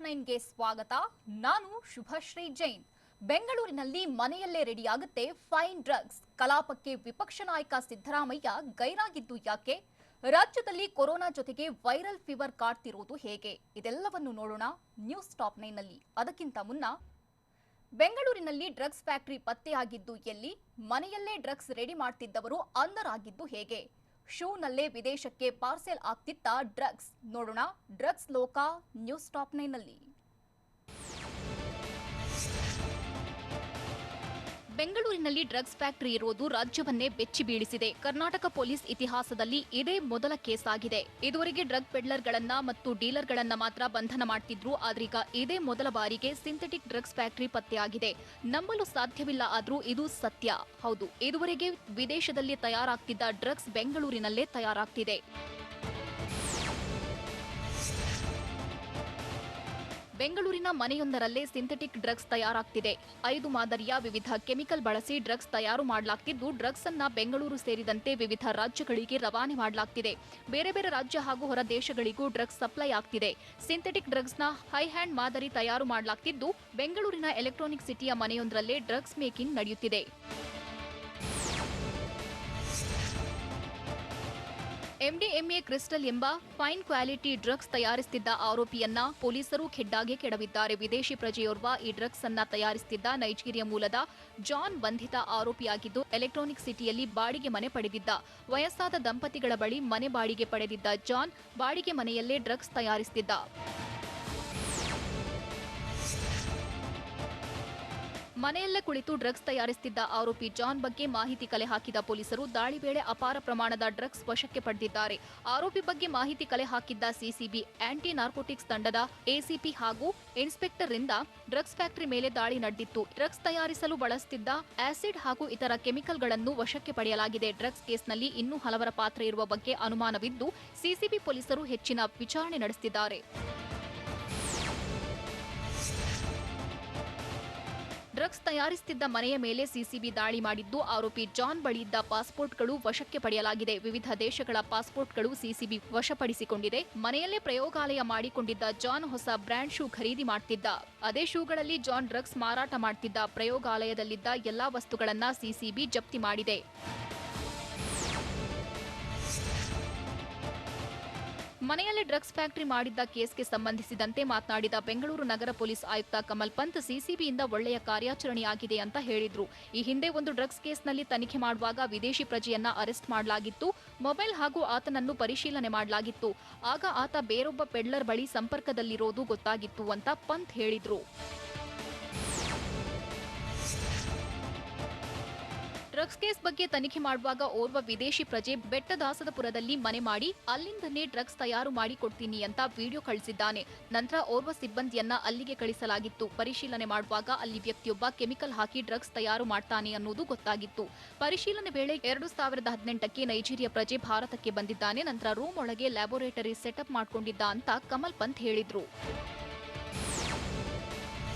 Top 9ಗೆ ಸ್ವಾಗತ. ನಾನು ಶುಭಶ್ರೀ ಜೈನ್. ಬೆಂಗಳೂರಿನಲ್ಲಿ ಮನೆಯಲ್ಲೇ ರೆಡಿಯಾಗುತ್ತೆ ಫೈನ್ ಡ್ರಗ್ಸ್. ಕಲಾಪಕ್ಕೆ ವಿಪಕ್ಷ ನಾಯಕ ಸಿದ್ದರಾಮಯ್ಯ ಗೈರಾಗಿದ್ದು ಯಾಕೆ? ರಾಜ್ಯದಲ್ಲಿ ಕೊರೋನಾ ಜೊತೆಗೆ ವೈರಲ್ ಫೀವರ್ ಕಾಡ್ತಿರೋದು ಹೇಗೆ? ಇದೆಲ್ಲವನ್ನು ನೋಡೋಣ ನ್ಯೂಸ್ ಟಾಪ್ 9ನಲ್ಲಿ. ಅದಕ್ಕಿಂತ ಮುನ್ನ ಬೆಂಗಳೂರಿನಲ್ಲಿ ಡ್ರಗ್ಸ್ ಫ್ಯಾಕ್ಟರಿ ಪತ್ತೆಯಾಗಿದ್ದು ಎಲ್ಲಿ? ಮನೆಯಲ್ಲೇ ಡ್ರಗ್ಸ್ ರೆಡಿ ಮಾಡ್ತಿದ್ದವರು ಅಂಧರಾಗಿದ್ದು ಹೇಗೆ? ಶೂನಲ್ಲೇ ವಿದೇಶಕ್ಕೆ ಪಾರ್ಸೆಲ್ ಆಗ್ತಿತ್ತ ಡ್ರಗ್ಸ್. ನೋಡೋಣ ಡ್ರಗ್ಸ್ ಲೋಕ ನ್ಯೂಸ್ ಟಾಪ್ 9ನಲ್ಲಿ. ಬೆಂಗಳೂರಿನಲ್ಲಿ ಡ್ರಗ್ಸ್ ಫ್ಯಾಕ್ಟರಿ ಇರೋದು ರಾಜ್ಯವನ್ನೇ ಬೆಚ್ಚಿ ಬೀಳಿಸಿದೆ. ಕರ್ನಾಟಕ ಪೊಲೀಸ್ ಇತಿಹಾಸದಲ್ಲಿ ಇದೇ ಮೊದಲ ಕೇಸ್ ಆಗಿದೆ. ಇದುವರೆಗೆ ಡ್ರಗ್ ಪೆಡ್ಲರ್ಗಳನ್ನ ಮತ್ತು ಡೀಲರ್ಗಳನ್ನ ಮಾತ್ರ ಬಂಧನ ಮಾಡ್ತಿದ್ರು. ಆದ್ರೀಗ ಇದೇ ಮೊದಲ ಬಾರಿಗೆ ಸಿಂಥೆಟಿಕ್ ಡ್ರಗ್ಸ್ ಫ್ಯಾಕ್ಟರಿ ಪತ್ತೆಯಾಗಿದೆ. ನಂಬಲು ಸಾಧ್ಯವಿಲ್ಲ, ಆದ್ರೂ ಇದು ಸತ್ಯ. ಹೌದು, ಇದುವರೆಗೆ ವಿದೇಶದಲ್ಲಿ ತಯಾರಾಗ್ತಿದ್ದ ಡ್ರಗ್ಸ್ ಬೆಂಗಳೂರಿನಲ್ಲೇ ತಯಾರಾಗ್ತಿದೆ. ಬೆಂಗಳೂರಿನ ಮನೆಯೊಂದರಲ್ಲೇ ಸಿಂಥೆಟಿಕ್ ಡ್ರಗ್ಸ್ ತಯಾರಾಗ್ತಿದೆ. 5 ಮಾದರಿಯ ವಿವಿಧ ಕೆಮಿಕಲ್ ಬಳಸಿ ಡ್ರಗ್ಸ್ ತಯಾರು ಮಾಡಲಾಗ್ತಿದ್ದು, ಡ್ರಗ್ಸ್ ಅನ್ನ ಬೆಂಗಳೂರು ಸೇರಿದಂತೆ ವಿವಿಧ ರಾಜ್ಯಗಳಿಗೆ ರವಾನೆ ಮಾಡಲಾಗ್ತಿದೆ. ಬೇರೆ ಬೇರೆ ರಾಜ್ಯ ಹಾಗೂ ಹೊರ ದೇಶಗಳಿಗೂ ಡ್ರಗ್ಸ್ ಸಪ್ಲೈ ಆಗ್ತಿದೆ. ಸಿಂಥೆಟಿಕ್ ಡ್ರಗ್ಸ್ನ ಹೈ ಹ್ಯಾಂಡ್ ಮಾದರಿ ತಯಾರು ಮಾಡಲಾಗ್ತಿದ್ದು, ಬೆಂಗಳೂರಿನ ಎಲೆಕ್ಟ್ರಾನಿಕ್ ಸಿಟಿಯ ಮನೆಯೊಂದರಲ್ಲೇ ಡ್ರಗ್ಸ್ ಮೇಕಿಂಗ್ ನಡೆಯುತ್ತಿದೆ. ಎಂಡಿಎಂಎ ಕ್ರಿಸ್ಟಲ್ ಎಂಬ ಫೈನ್ ಕ್ವಾಲಿಟಿ ಡ್ರಗ್ಸ್ ತಯಾರಿಸುತ್ತಿದ್ದ ಆರೋಪಿಯನ್ನ ಪೊಲೀಸರು ಖೆಡ್ಡಾಗೆ ಕೆಡವಿದ್ದಾರೆ. ವಿದೇಶಿ ಪ್ರಜೆಯೋರ್ವ ಈ ಡ್ರಗ್ಸ್ ಅನ್ನ ತಯಾರಿಸುತ್ತಿದ್ದ ನೈಜೀರಿಯಾ ಮೂಲದ ಜಾನ್ ಬಂಧಿತ ಆರೋಪಿಯಾಗಿದ್ದು, ಎಲೆಕ್ಟ್ರಾನಿಕ್ ಸಿಟಿಯಲ್ಲಿ ಬಾಡಿಗೆ ಮನೆ ಪಡೆದಿದ್ದ. ವಯಸ್ಸಾದ ದಂಪತಿಗಳ ಬಳಿ ಮನೆ ಬಾಡಿಗೆ ಪಡೆದಿದ್ದ ಜಾನ್ ಬಾಡಿಗೆ ಮನೆಯಲ್ಲೇ ಡ್ರಗ್ಸ್ ತಯಾರಿಸುತ್ತಿದ್ದ. ಮನೆಯಲ್ಲೇ ಕುಳಿತು ಡ್ರಗ್ಸ್ ತಯಾರಿಸುತ್ತಿದ್ದ ಆರೋಪಿ ಜಾನ್ ಬಗ್ಗೆ ಮಾಹಿತಿ ಕಲೆ ಹಾಕಿದ ಪೊಲೀಸರು ದಾಳಿ ವೇಳೆ ಅಪಾರ ಪ್ರಮಾಣದ ಡ್ರಗ್ಸ್ ವಶಕ್ಕೆ ಪಡೆದಿದ್ದಾರೆ. ಆರೋಪಿ ಬಗ್ಗೆ ಮಾಹಿತಿ ಕಲೆ ಹಾಕಿದ್ದ ಸಿಸಿಬಿ ಆಂಟಿ ನಾರ್ಕೋಟಿಕ್ಸ್ ತಂಡದ ಎಸಿಪಿ ಹಾಗೂ ಇನ್ಸ್ಪೆಕ್ಟರ್ ರಿಂದ ಡ್ರಗ್ಸ್ ಫ್ಯಾಕ್ಟರಿ ಮೇಲೆ ದಾಳಿ ನಡೆದಿತ್ತು. ಡ್ರಗ್ಸ್ ತಯಾರಿಸಲು ಬಳಸುತ್ತಿದ್ದ ಆಸಿಡ್ ಹಾಗೂ ಇತರ ಕೆಮಿಕಲ್ಗಳನ್ನು ವಶಕ್ಕೆ ಪಡೆಯಲಾಗಿದೆ. ಡ್ರಗ್ಸ್ ಕೇಸ್ನಲ್ಲಿ ಇನ್ನೂ ಹಲವರ ಪಾತ್ರ ಇರುವ ಬಗ್ಗೆ ಅನುಮಾನವಿದ್ದು, ಸಿಸಿಬಿ ಪೊಲೀಸರು ಹೆಚ್ಚಿನ ವಿಚಾರಣೆ ನಡೆಸುತ್ತಿದ್ದಾರೆ. ಡ್ರಗ್ಸ್ ತಯಾರಿಸುತ್ತಿದ್ದ ಮನೆಯ ಮೇಲೆ ಸಿಸಿಬಿ ದಾಳಿ ಮಾಡಿದ್ದು, ಆರೋಪಿ ಜಾನ್ ಬಳಿಯಿದ್ದ ಪಾಸ್ಪೋರ್ಟ್ಗಳು ವಶಕ್ಕೆ ಪಡೆಯಲಾಗಿದೆ. ವಿವಿಧ ದೇಶಗಳ ಪಾಸ್ಪೋರ್ಟ್ಗಳು ಸಿಸಿಬಿ ವಶಪಡಿಸಿಕೊಂಡಿದೆ. ಮನೆಯಲ್ಲೇ ಪ್ರಯೋಗಾಲಯ ಮಾಡಿಕೊಂಡಿದ್ದ ಜಾನ್ ಹೊಸ ಬ್ರ್ಯಾಂಡ್ ಶೂ ಖರೀದಿ ಮಾಡ್ತಿದ್ದ. ಅದೇ ಶೂಗಳಲ್ಲಿ ಜಾನ್ ಡ್ರಗ್ಸ್ ಮಾರಾಟ ಮಾಡ್ತಿದ್ದ. ಪ್ರಯೋಗಾಲಯದಲ್ಲಿದ್ದ ಎಲ್ಲಾ ವಸ್ತುಗಳನ್ನ ಸಿಸಿಬಿ ಜಪ್ತಿ ಮಾಡಿದೆ. ಮನೆಯಲ್ಲೇ ಡ್ರಗ್ಸ್ ಫ್ಯಾಕ್ಟರಿ ಮಾಡಿದ್ದ ಕೇಸ್ಗೆ ಸಂಬಂಧಿಸಿದಂತೆ ಮಾತನಾಡಿದ ಬೆಂಗಳೂರು ನಗರ ಪೊಲೀಸ್ ಆಯುಕ್ತ ಕಮಲ್ ಪಂತ್, ಸಿಸಿಬಿಯಿಂದ ಒಳ್ಳೆಯ ಕಾರ್ಯಾಚರಣೆಯಾಗಿದೆ ಅಂತ ಹೇಳಿದ್ರು. ಈ ಹಿಂದೆ ಒಂದು ಡ್ರಗ್ಸ್ ಕೇಸ್ನಲ್ಲಿ ತನಿಖೆ ಮಾಡುವಾಗ ವಿದೇಶಿ ಪ್ರಜೆಯನ್ನ ಅರೆಸ್ಟ್ ಮಾಡಲಾಗಿತ್ತು. ಮೊಬೈಲ್ ಹಾಗೂ ಆತನನ್ನು ಪರಿಶೀಲನೆ ಮಾಡಲಾಗಿತ್ತು. ಆಗ ಆತ ಬೇರೊಬ್ಬ ಪೆಡ್ಲರ್ ಬಳಿ ಸಂಪರ್ಕದಲ್ಲಿರೋದು ಗೊತ್ತಾಗಿತ್ತು ಅಂತ ಪಂತ್ ಹೇಳಿದ್ರು. ಡ್ರಗ್ಸ್ ಕೇಸ್ ಬಗ್ಗೆ ತನಿಖೆ ಮಾಡುವಾಗ ಓರ್ವ ವಿದೇಶಿ ಪ್ರಜೆ ಬೆಟ್ಟದಾಸದಪುರದಲ್ಲಿ ಮನೆ ಮಾಡಿ ಅಲ್ಲಿಂದನೇ ಡ್ರಗ್ಸ್ ತಯಾರು ಮಾಡಿ ಕೊಡ್ತೀನಿ ಅಂತ ವಿಡಿಯೋ ಕಳಿಸಿದ್ದಾನೆ. ನಂತರ ಓರ್ವ ಸಿಬ್ಬಂದಿಯನ್ನ ಅಲ್ಲಿಗೆ ಕಳಿಸಲಾಗಿತ್ತು. ಪರಿಶೀಲನೆ ಮಾಡುವಾಗ ಅಲ್ಲಿ ವ್ಯಕ್ತಿಯೊಬ್ಬ ಕೆಮಿಕಲ್ ಹಾಕಿ ಡ್ರಗ್ಸ್ ತಯಾರು ಮಾಡ್ತಾನೆ ಅನ್ನೋದು ಗೊತ್ತಾಗಿತ್ತು. ಪರಿಶೀಲನೆ ವೇಳೆ 2018ಕ್ಕೆ ನೈಜೀರಿಯಾ ಪ್ರಜೆ ಭಾರತಕ್ಕೆ ಬಂದಿದ್ದಾನೆ. ನಂತರ ರೂಮ್ ಒಳಗೆ ಲ್ಯಾಬೋರೇಟರಿ ಸೆಟಪ್ ಮಾಡ್ಕೊಂಡಿದ್ದ ಅಂತ ಕಮಲ್ ಪಂತ್ ಹೇಳಿದ್ರು.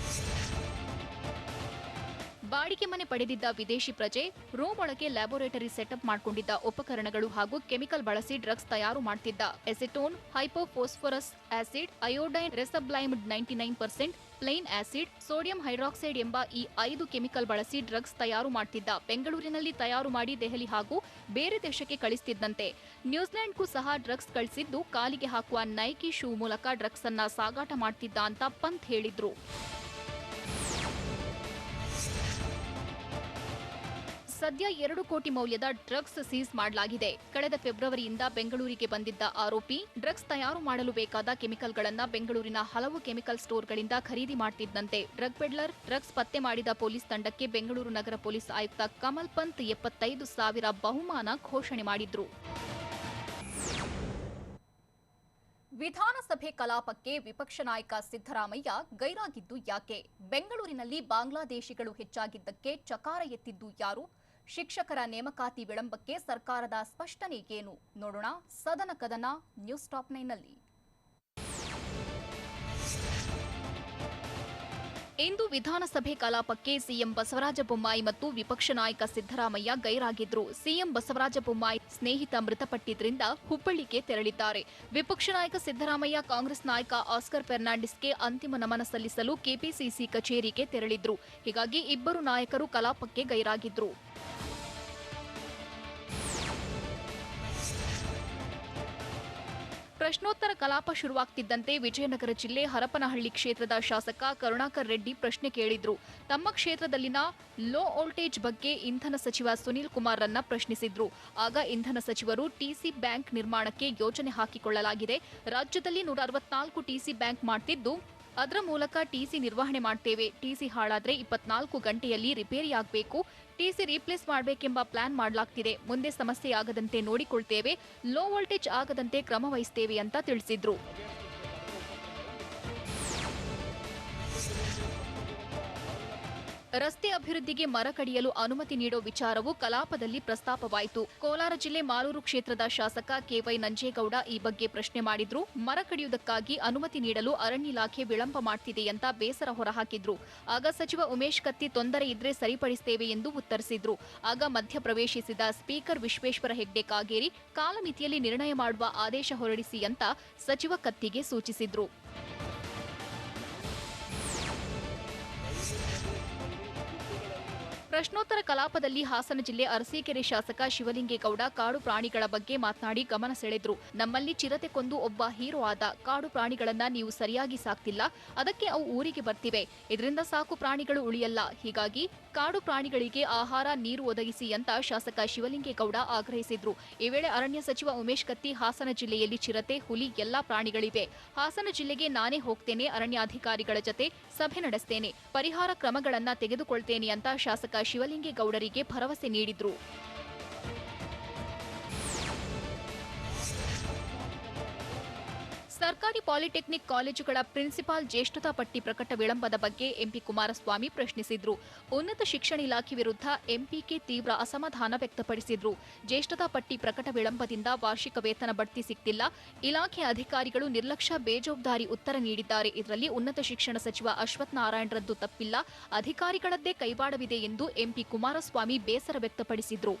ಬಾಡಿಗೆ ಮನೆ ಪಡೆದಿದ್ದ ವಿದೇಶಿ ಪ್ರಜೆ ರೂಮ್ ಒಳಗೆ ಲ್ಯಾಬೋರೇಟರಿ ಸೆಟಪ್ ಮಾಡಿಕೊಂಡಿದ್ದ. ಉಪಕರಣಗಳು ಹಾಗೂ ಕೆಮಿಕಲ್ ಬಳಸಿ ಡ್ರಗ್ಸ್ ತಯಾರು ಮಾಡ್ತಿದ್ದ. Acetone, hypophosphorous acid, iodine, resublimed 99%, plain acid, sodium hydroxide ಎಂಬ ಈ 5 ಕೆಮಿಕಲ್ ಬಳಸಿ ಡ್ರಗ್ಸ್ ತಯಾರು ಮಾಡ್ತಿದ್ದ. ಬೆಂಗಳೂರಿನಲ್ಲಿ ತಯಾರು ಮಾಡಿ ದೆಹಲಿ ಹಾಗೂ ಬೇರೆ ದೇಶಕ್ಕೆ ಕಳಿಸ್ತಿದ್ದಂತೆ. ನ್ಯೂಜಿಲೆಂಡ್ಗೂ ಸಹ ಡ್ರಗ್ಸ್ ಕಳಿಸಿದ್ದು, ಕಾಲಿಗೆ ಹಾಕುವ ನೈಕಿ ಶೂ ಮೂಲಕ ಡ್ರಗ್ಸ್ ಅನ್ನ ಸಾಗಾಟ ಮಾಡ್ತಿದ್ದ ಅಂತ ಪಂತ್ ಹೇಳಿದ್ರು. ಸದ್ಯ 2 ಕೋಟಿ ಮೌಲ್ಯದ ಡ್ರಗ್ಸ್ ಸೀಸ್ ಮಾಡಲಾಗಿದೆ. ಕಳೆದ ಫೆಬ್ರವರಿಯಿಂದ ಬೆಂಗಳೂರಿಗೆ ಬಂದಿದ್ದ ಆರೋಪಿ ಡ್ರಗ್ಸ್ ತಯಾರು ಮಾಡಲು ಬೇಕಾದ ಕೆಮಿಕಲ್ಗಳನ್ನ ಬೆಂಗಳೂರಿನ ಹಲವು ಕೆಮಿಕಲ್ ಸ್ಟೋರ್ಗಳಿಂದ ಖರೀದಿ ಮಾಡ್ತಿದ್ದಂತೆ. ಡ್ರಗ್ ಪೆಡ್ಲರ್ ಡ್ರಗ್ಸ್ ಪತ್ತೆ ಮಾಡಿದ ಪೊಲೀಸ್ ತಂಡಕ್ಕೆ ಬೆಂಗಳೂರು ನಗರ ಪೊಲೀಸ್ ಆಯುಕ್ತ ಕಮಲ್ ಪಂತ್ 75,000 ಬಹುಮಾನ ಘೋಷಣೆ ಮಾಡಿದ್ರು. ವಿಧಾನಸಭೆ ಕಲಾಪಕ್ಕೆ ವಿಪಕ್ಷ ನಾಯಕ ಸಿದ್ದರಾಮಯ್ಯ ಗೈರಾಗಿದ್ದು ಯಾಕೆ? ಬೆಂಗಳೂರಿನಲ್ಲಿ ಬಾಂಗ್ಲಾದೇಶಿಗಳು ಹೆಚ್ಚಾಗಿದ್ದಕ್ಕೆ ಚಕಾರ ಎತ್ತಿದ್ದು ಯಾರು? ಶಿಕ್ಷಕರ ನೇಮಕಾತಿ ವಿಳಂಬಕ್ಕೆ ಸರ್ಕಾರದ ಸ್ಪಷ್ಟನೆ ಏನು? ನೋಡೋಣ ಸದನ ಕದನ ನ್ಯೂಸ್ ಟಾಪ್ 9ನಲ್ಲಿ. ಇಂದು ವಿಧಾನಸಭೆ ಕಲಾಪಕ್ಕೆ ಸಿಎಂ ಬಸವರಾಜ ಬೊಮ್ಮಾಯಿ ಮತ್ತು ವಿಪಕ್ಷ ನಾಯಕ ಸಿದ್ದರಾಮಯ್ಯ ಗೈರಾಗಿದ್ರು. ಸಿಎಂ ಬಸವರಾಜ ಬೊಮ್ಮಾಯಿ ಸ್ನೇಹಿತ ಮೃತಪಟ್ಟಿದ್ರಿಂದ ಹುಬ್ಬಳ್ಳಿಗೆ ತೆರಳಿದ್ದಾರೆ. ವಿಪಕ್ಷ ನಾಯಕ ಸಿದ್ದರಾಮಯ್ಯ ಕಾಂಗ್ರೆಸ್ ನಾಯಕ ಆಸ್ಕರ್ ಫೆರ್ನಾಂಡಿಸ್ಗೆ ಅಂತಿಮ ನಮನ ಸಲ್ಲಿಸಲು ಕೆಪಿಸಿಸಿ ಕಚೇರಿಗೆ ತೆರಳಿದ್ರು. ಹೀಗಾಗಿ ಇಬ್ಬರು ನಾಯಕರು ಕಲಾಪಕ್ಕೆ ಗೈರಾಗಿದ್ರು. ಪ್ರಶ್ನೋತ್ತರ ಕಲಾಪ ಶುರುವಾಗ್ತಿದ್ದಂತೆ ವಿಜಯನಗರ ಜಿಲ್ಲೆ ಹರಪನಹಳ್ಳಿ ಕ್ಷೇತ್ರದ ಶಾಸಕ ಕರುಣಾಕರ್ ರೆಡ್ಡಿ ಪ್ರಶ್ನೆ ಕೇಳಿದ್ರು. ತಮ್ಮ ಕ್ಷೇತ್ರದಲ್ಲಿನ ಲೋ ವೋಲ್ಟೇಜ್ ಬಗ್ಗೆ ಇಂಧನ ಸಚಿವ ಸುನೀಲ್ ಕುಮಾರ್ರನ್ನ ಪ್ರಶ್ನಿಸಿದ್ರು. ಆಗ ಇಂಧನ ಸಚಿವರು ಟಿಸಿ ಬ್ಯಾಂಕ್ ನಿರ್ಮಾಣಕ್ಕೆ ಯೋಜನೆ ಹಾಕಿಕೊಳ್ಳಲಾಗಿದೆ. ರಾಜ್ಯದಲ್ಲಿ 164 ಟಿಸಿ ಬ್ಯಾಂಕ್ ಮಾಡ್ತಿದ್ದು ಅದರ ಮೂಲಕ ಟಿಸಿ ನಿರ್ವಹಣೆ ಮಾಡ್ತೇವೆ. ಟಿಸಿ ಹಾಳಾದ್ರೆ 24 ಗಂಟೆಯಲ್ಲಿ ರಿಪೇರಿಯಾಗಬೇಕು. ಟಿಸಿ ರೀಪ್ಲೇಸ್ ಮಾಡಬೇಕೆಂಬ ಪ್ಲಾನ್ ಮಾಡಲಾಗ್ತಿದೆ. ಮುಂದೆ ಸಮಸ್ಯೆ ಆಗದಂತೆ ನೋಡಿಕೊಳ್ತೇವೆ. ಲೋ ವೋಲ್ಟೇಜ್ ಆಗದಂತೆ ಕ್ರಮ ವಹಿಸ್ತೇವೆ ಅಂತ ತಿಳಿಸಿದ್ರು. ರಸ್ತೆ ಅಭಿವೃದ್ಧಿಗೆ ಮರ ಕಡಿಯಲು ಅನುಮತಿ ನೀಡೋ ವಿಚಾರವು ಕಲಾಪದಲ್ಲಿ ಪ್ರಸ್ತಾಪವಾಯಿತು. ಕೋಲಾರ ಜಿಲ್ಲೆ ಮಾಲೂರು ಕ್ಷೇತ್ರದ ಶಾಸಕ ಕೆವೈ ನಂಜೇಗೌಡ ಈ ಬಗ್ಗೆ ಪ್ರಶ್ನೆ ಮಾಡಿದ್ರು. ಮರ ಕಡಿಯುವುದಕ್ಕಾಗಿ ಅನುಮತಿ ನೀಡಲು ಅರಣ್ಯ ಇಲಾಖೆ ವಿಳಂಬ ಮಾಡ್ತಿದೆ ಅಂತ ಬೇಸರ ಹೊರಹಾಕಿದ್ರು. ಆಗ ಸಚಿವ ಉಮೇಶ್ ಕತ್ತಿ ತೊಂದರೆ ಇದ್ರೆ ಸರಿಪಡಿಸ್ತೇವೆ ಎಂದು ಉತ್ತರಿಸಿದ್ರು. ಆಗ ಮಧ್ಯಪ್ರವೇಶಿಸಿದ ಸ್ಪೀಕರ್ ವಿಶ್ವೇಶ್ವರ ಹೆಗ್ಡೆ ಕಾಗೇರಿ ಕಾಲಮಿತಿಯಲ್ಲಿ ನಿರ್ಣಯ ಮಾಡುವ ಆದೇಶ ಹೊರಡಿಸಿ ಅಂತ ಸಚಿವ ಕತ್ತಿಗೆ ಸೂಚಿಸಿದ್ರು. ಪ್ರಶ್ನೋತ್ತರ ಕಲಾಪದಲ್ಲಿ ಹಾಸನ ಜಿಲ್ಲೆ ಅರಸೀಕೆರೆ ಶಾಸಕ ಶಿವಲಿಂಗೇಗೌಡ ಕಾಡು ಪ್ರಾಣಿಗಳ ಬಗ್ಗೆ ಮಾತನಾಡಿ ಗಮನ ಸೆಳೆದ್ರು. ನಮ್ಮಲ್ಲಿ ಚಿರತೆ ಕೊಂದು ಒಬ್ಬ ಹೀರೋ ಆದ. ಕಾಡು ಪ್ರಾಣಿಗಳನ್ನ ನೀವು ಸರಿಯಾಗಿ ಸಾಕ್ತಿಲ್ಲ, ಅದಕ್ಕೆ ಅವು ಊರಿಗೆ ಬರ್ತಿವೆ. ಇದರಿಂದ ಸಾಕು ಪ್ರಾಣಿಗಳು ಉಳಿಯಲ್ಲ. ಹೀಗಾಗಿ ಕಾಡು ಪ್ರಾಣಿಗಳಿಗೆ ಆಹಾರ, ನೀರು ಒದಗಿಸಿ ಅಂತ ಶಾಸಕ ಶಿವಲಿಂಗೇಗೌಡ ಆಗ್ರಹಿಸಿದ್ರು. ಈ ವೇಳೆ ಅರಣ್ಯ ಸಚಿವ ಉಮೇಶ್ ಕತ್ತಿ ಹಾಸನ ಜಿಲ್ಲೆಯಲ್ಲಿ ಚಿರತೆ, ಹುಲಿ ಎಲ್ಲಾ ಪ್ರಾಣಿಗಳಿವೆ. ಹಾಸನ ಜಿಲ್ಲೆಗೆ ನಾನೇ ಹೋಗ್ತೇನೆ, ಅರಣ್ಯಾಧಿಕಾರಿಗಳ ಜತೆ ಸಭೆ ನಡೆಸ್ತೇನೆ, ಪರಿಹಾರ ಕ್ರಮಗಳನ್ನ ತೆಗೆದುಕೊಳ್ತೇನೆ ಅಂತ ಶಾಸಕ ಶಿವಲಿಂಗೇಗೌಡರಿಗೆ ಭರವಸೆ ನೀಡಿದ್ರು. ಸರ್ಕಾರಿ ಪಾಲಿಟೆಕ್ನಿಕ್ ಕಾಲೇಜುಗಳ ಪ್ರಿನ್ಸಿಪಾಲ್ ಜ್ಯೇಷ್ಠತಾ ಪಟ್ಟಿ ಪ್ರಕಟ ವಿಳಂಬದ ಬಗ್ಗೆ ಎಂಪಿ ಕುಮಾರಸ್ವಾಮಿ ಪ್ರಶ್ನಿಸಿದ್ರು. ಉನ್ನತ ಶಿಕ್ಷಣ ಇಲಾಖೆ ವಿರುದ್ಧ ಎಂಪಿಕೆ ತೀವ್ರ ಅಸಮಾಧಾನ ವ್ಯಕ್ತಪಡಿಸಿದ್ರು. ಜ್ಯೇಷ್ಠತಾ ಪಟ್ಟಿ ಪ್ರಕಟ ವಿಳಂಬದಿಂದ ವಾರ್ಷಿಕ ವೇತನ ಬಡ್ತಿ ಸಿಗ್ತಿಲ್ಲ. ಇಲಾಖೆ ಅಧಿಕಾರಿಗಳು ನಿರ್ಲಕ್ಷ್ಯ, ಬೇಜವಾಬ್ದಾರಿ ಉತ್ತರ ನೀಡಿದ್ದಾರೆ. ಇದರಲ್ಲಿ ಉನ್ನತ ಶಿಕ್ಷಣ ಸಚಿವ ಅಶ್ವಥ್ ನಾರಾಯಣರದ್ದು ತಪ್ಪಿಲ್ಲ, ಅಧಿಕಾರಿಗಳದ್ದೇ ಕೈವಾಡವಿದೆ ಎಂದು ಎಂಪಿ ಕುಮಾರಸ್ವಾಮಿ ಬೇಸರ ವ್ಯಕ್ತಪಡಿಸಿದ್ರು.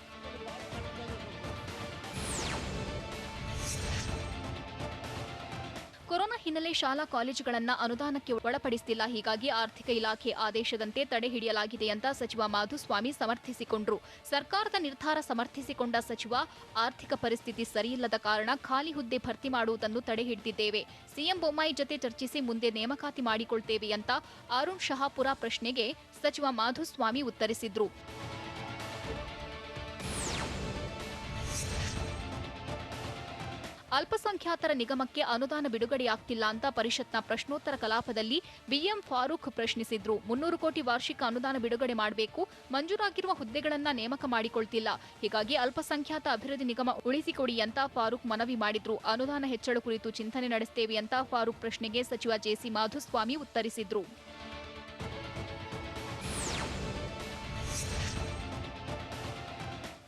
ಕೊರೋನಾ ಹಿನ್ನೆಲೆ ಶಾಲಾ ಕಾಲೇಜುಗಳನ್ನು ಅನುದಾನಕ್ಕೆ ಒಳಪಡಿಸುತ್ತಿಲ್ಲ. ಹೀಗಾಗಿ ಆರ್ಥಿಕ ಇಲಾಖೆ ಆದೇಶದಂತೆ ತಡೆ ಹಿಡಿಯಲಾಗಿದೆ ಅಂತ ಸಚಿವ ಮಾಧುಸ್ವಾಮಿ ಸಮರ್ಥಿಸಿಕೊಂಡರು. ಸರ್ಕಾರದ ನಿರ್ಧಾರ ಸಮರ್ಥಿಸಿಕೊಂಡ ಸಚಿವ, ಆರ್ಥಿಕ ಪರಿಸ್ಥಿತಿ ಸರಿಯಿಲ್ಲದ ಕಾರಣ ಖಾಲಿ ಹುದ್ದೆ ಭರ್ತಿ ಮಾಡುವುದನ್ನು ತಡೆ ಹಿಡಿದಿದ್ದೇವೆ. ಸಿಎಂ ಬೊಮ್ಮಾಯಿ ಜತೆ ಚರ್ಚಿಸಿ ಮುಂದೆ ನೇಮಕಾತಿ ಮಾಡಿಕೊಳ್ತೇವೆ ಅಂತ ಅರುಣ್ ಶಹಾಪುರ ಪ್ರಶ್ನೆಗೆ ಸಚಿವ ಮಾಧುಸ್ವಾಮಿ ಉತ್ತರಿಸಿದ್ರು. ಅಲ್ಪಸಂಖ್ಯಾತರ ನಿಗಮಕ್ಕೆ ಅನುದಾನ ಬಿಡುಗಡೆಯಾಗ್ತಿಲ್ಲ ಅಂತ ಪರಿಷತ್ನ ಪ್ರಶ್ನೋತ್ತರ ಕಲಾಪದಲ್ಲಿ ಬಿಎಂ ಫಾರೂಕ್ ಪ್ರಶ್ನಿಸಿದ್ರು. 300 ಕೋಟಿ ವಾರ್ಷಿಕ ಅನುದಾನ ಬಿಡುಗಡೆ ಮಾಡಬೇಕು, ಮಂಜೂರಾಗಿರುವ ಹುದ್ದೆಗಳನ್ನ ನೇಮಕ ಮಾಡಿಕೊಳ್ತಿಲ್ಲ. ಹೀಗಾಗಿ ಅಲ್ಪಸಂಖ್ಯಾತ ಅಭಿವೃದ್ಧಿ ನಿಗಮ ಉಳಿಸಿಕೊಡಿ ಅಂತ ಫಾರೂಕ್ ಮನವಿ ಮಾಡಿದ್ರು. ಅನುದಾನ ಹೆಚ್ಚಳ ಕುರಿತು ಚಿಂತನೆ ನಡೆಸುತ್ತೇವೆ ಅಂತ ಫಾರೂಕ್ ಪ್ರಶ್ನೆಗೆ ಸಚಿವ ಜೆಸಿ ಮಾಧುಸ್ವಾಮಿ ಉತ್ತರಿಸಿದ್ರು.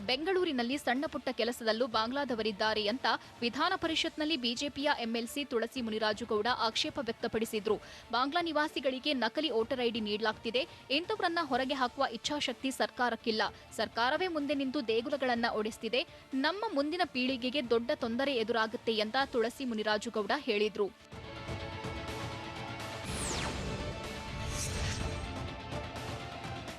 ಬೆಂಗಳೂರಿನಲ್ಲಿ ಸಣ್ಣ ಪುಟ್ಟ ಕೆಲಸದಲ್ಲೂ ಬಾಂಗ್ಲಾದವರಿದ್ದಾರೆ ಅಂತ ವಿಧಾನ ಪರಿಷತ್ನಲ್ಲಿ ಬಿಜೆಪಿಯ ಎಂಎಲ್ಸಿ ತುಳಸಿ ಮುನಿರಾಜುಗೌಡ ಆಕ್ಷೇಪ ವ್ಯಕ್ತಪಡಿಸಿದ್ರು. ಬಾಂಗ್ಲಾ ನಿವಾಸಿಗಳಿಗೆ ನಕಲಿ ವೋಟರ್ ಐಡಿ ನೀಡಲಾಗ್ತಿದೆ. ಇಂಥವರನ್ನ ಹೊರಗೆ ಹಾಕುವ ಇಚ್ಛಾಶಕ್ತಿ ಸರ್ಕಾರಕ್ಕಿಲ್ಲ. ಸರ್ಕಾರವೇ ಮುಂದೆ ನಿಂತು ದೇಗುಲಗಳನ್ನ ಒಡೆಸ್ತಿದೆ. ನಮ್ಮ ಮುಂದಿನ ಪೀಳಿಗೆಗೆ ದೊಡ್ಡ ತೊಂದರೆ ಎದುರಾಗುತ್ತೆ ಅಂತ ತುಳಸಿ ಮುನಿರಾಜುಗೌಡ ಹೇಳಿದ್ರು.